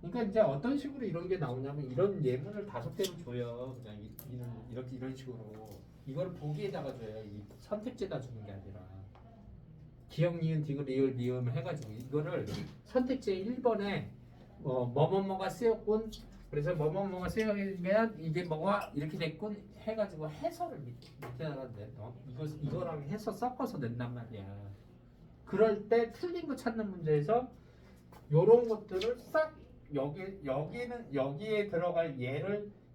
그러니까 이제 어떤 식으로 이런 게 나오냐면 이런 예문을 5개를 줘요. 그냥 이런 식으로 이걸 보기에다가 줘요. 이 선택지에다 주는 게 아니라 기억, 니은, 디귿, 리을, 미음 해가지고 이거를 선택지 1번에 뭐뭐뭐가 쓰였군. 그래서 뭐뭐뭐가 쓰여면 이게 뭐가 이렇게 됐군 해가지고 해설을 밑에다가 내. 이거랑 해서 섞어서 낸단 말이야. 그럴 때 틀린 거 찾는 문제에서 요런 것들을 싹 여기에 들어갈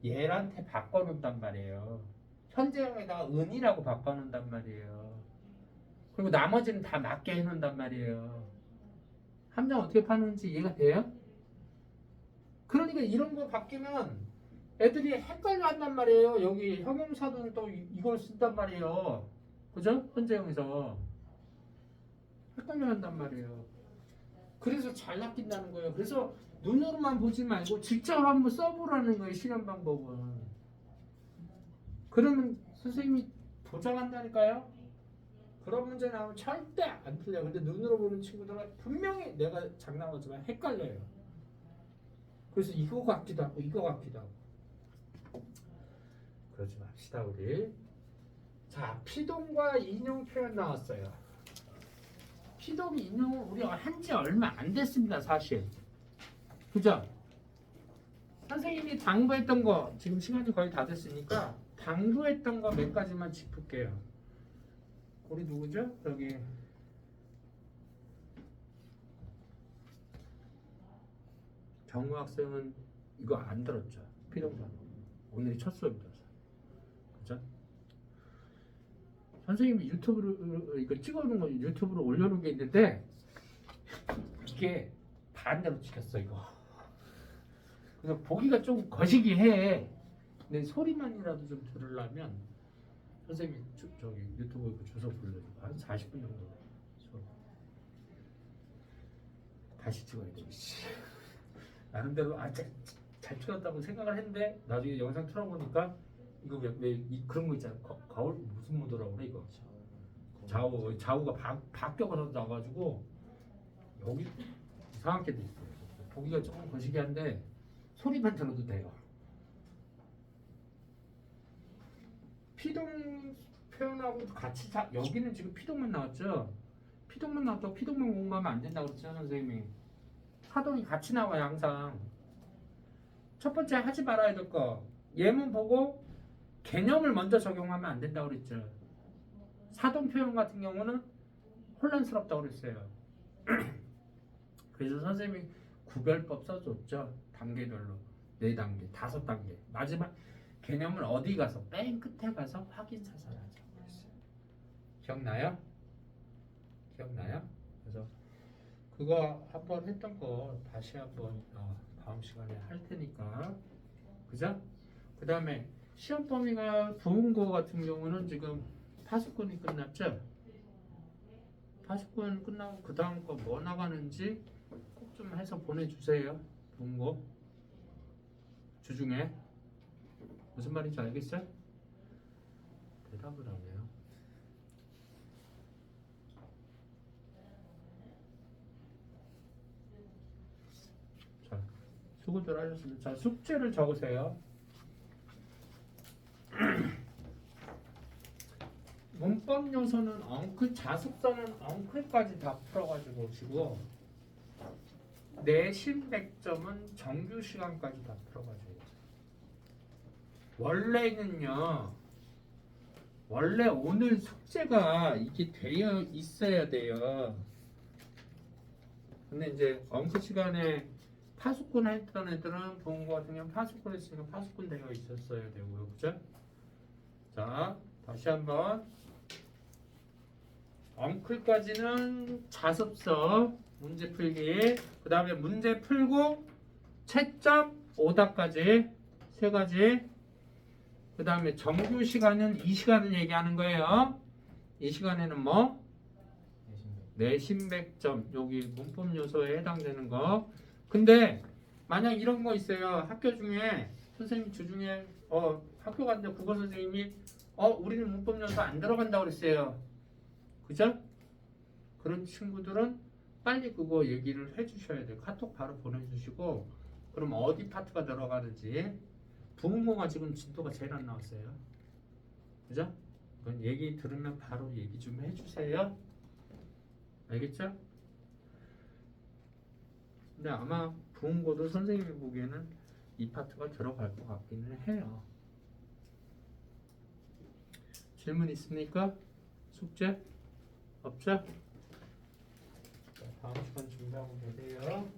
얘한테 바꿔놓는단 말이에요. 현재형에다가 은이라고 바꿔놓는단 말이에요. 그리고 나머지는 다 맞게 해놓는단 말이에요. 함정 어떻게 파는지 이해가 돼요? 그러니까 이런 거 바뀌면 애들이 헷갈려 한단 말이에요. 여기 형용사는 또 이걸 쓴단 말이에요. 그죠? 현재형에서 헷갈려 한단 말이에요. 그래서 잘 낚인다는 거예요. 그래서 눈으로만 보지 말고 직접 한번 써보라는 거예요. 실현 방법은. 그러면 선생님이 보장한다니까요. 그런 문제 나오면 절대 안 틀려요. 근데 눈으로 보는 친구들은 분명히 내가 장난하지만 헷갈려요. 그래서 이거 같기도 하고 이거 같기도 하고. 그러지 맙시다 우리. 자, 피동과 인용 표현 나왔어요. 피동 인용은 우리가 한지 얼마 안 됐습니다. 사실. 그죠? 선생님이 당부했던 거 지금 시간이 거의 다 됐으니까 당부했던 거 몇 가지만 짚을게요. 우리 누구죠? 여기 정우 학생은 이거 안 들었죠? 피동사. 오늘이 첫 수업이라서. 그죠? 선생님이 유튜브로 이거 찍어놓은 거 유튜브로 올려놓은 게 있는데 이게 반대로 찍혔어 이거. 그래서 보기가 좀 거시기해. 근데 소리만이라도 좀 들으려면 선생님이 저기 유튜브 주소 불러주고 한 40분 정도 수업. 다시 찍어야 돼. 나름대로 잘 틀었다고 생각을 했는데 나중에 영상 틀어보니까 이거 왜 그런 거 있잖아. 거울 무슨 모드라고 그래 이거. 좌우가 바뀌어서 나가지고 여기 이상하게 돼 있어요. 보기가 조금 거시기한데 소리만 들어도 돼요. 피동 표현하고 같이 여기는 지금 피동만 나왔죠. 피동만 나왔다고 피동만 공부하면 안 된다고 그랬죠 선생님이. 사동이 같이 나와요 항상. 첫 번째 하지 말아야 될 거 예문 보고 개념을 먼저 적용하면 안 된다고 그랬죠. 사동 표현 같은 경우는 혼란스럽다고 그랬어요. 그래서 선생님이 구별법 써줬죠. 단계별로 4단계, 5단계. 마지막 개념을 어디 가서 맨 끝에 가서 확인 사살하죠. 그랬어요. 기억나요? 기억나요? 그래서 그거 한번 했던 거 다시 한번 다음 시간에 할 테니까. 그죠? 그 다음에 시험 범위가 부문고 같은 경우는 지금 파수꾼이 끝났죠? 파수꾼 끝나고 그 다음 거 뭐 나가는지 꼭 좀 해서 보내주세요. 부문고 주중에 무슨 말인지 알겠어요? 대답을 안 해요. 자, 수고들 하셨습니다. 자, 숙제를 적으세요. 문법 요소는 엉클, 자습서는 엉클까지 다 풀어가지고 오시고 내신 100점은 정규 시간까지 다 풀어가지고 원래는요, 원래 오늘 숙제가 이게 되어 있어야 돼요. 근데 이제 엉클 시간에 파수꾼 했던 애들은 본 거 같은 경우 파수꾼 했으니까 파수꾼 되어 있었어야 되고요. 그죠? 자, 다시 한번 엉클까지는 자습서 문제 풀기, 그 다음에 문제 풀고 채점 오답까지 세 가지. 그 다음에 정규 시간은 이 시간을 얘기하는 거예요. 이 시간에는 뭐? 내신 100점 여기 문법 요소에 해당되는 거. 근데 만약 이런 거 있어요. 학교 중에 선생님 주중에 학교 갔는데 국어 선생님이 우리는 문법 요소 안 들어간다고 그랬어요. 그죠? 그런 친구들은 빨리 그거 얘기를 해주셔야 돼요. 카톡 바로 보내주시고 그럼 어디 파트가 들어가는지. 부문고가 지금 진도가 제일 안 나왔어요. 그죠? 그건 얘기 들으면 바로 얘기 좀 해주세요. 알겠죠? 근데 아마 부문고도 선생님이 보기에는 이 파트가 들어갈 것 같기는 해요. 질문 있습니까? 숙제? 없죠? 자, 다음 시간 준비하고 계세요.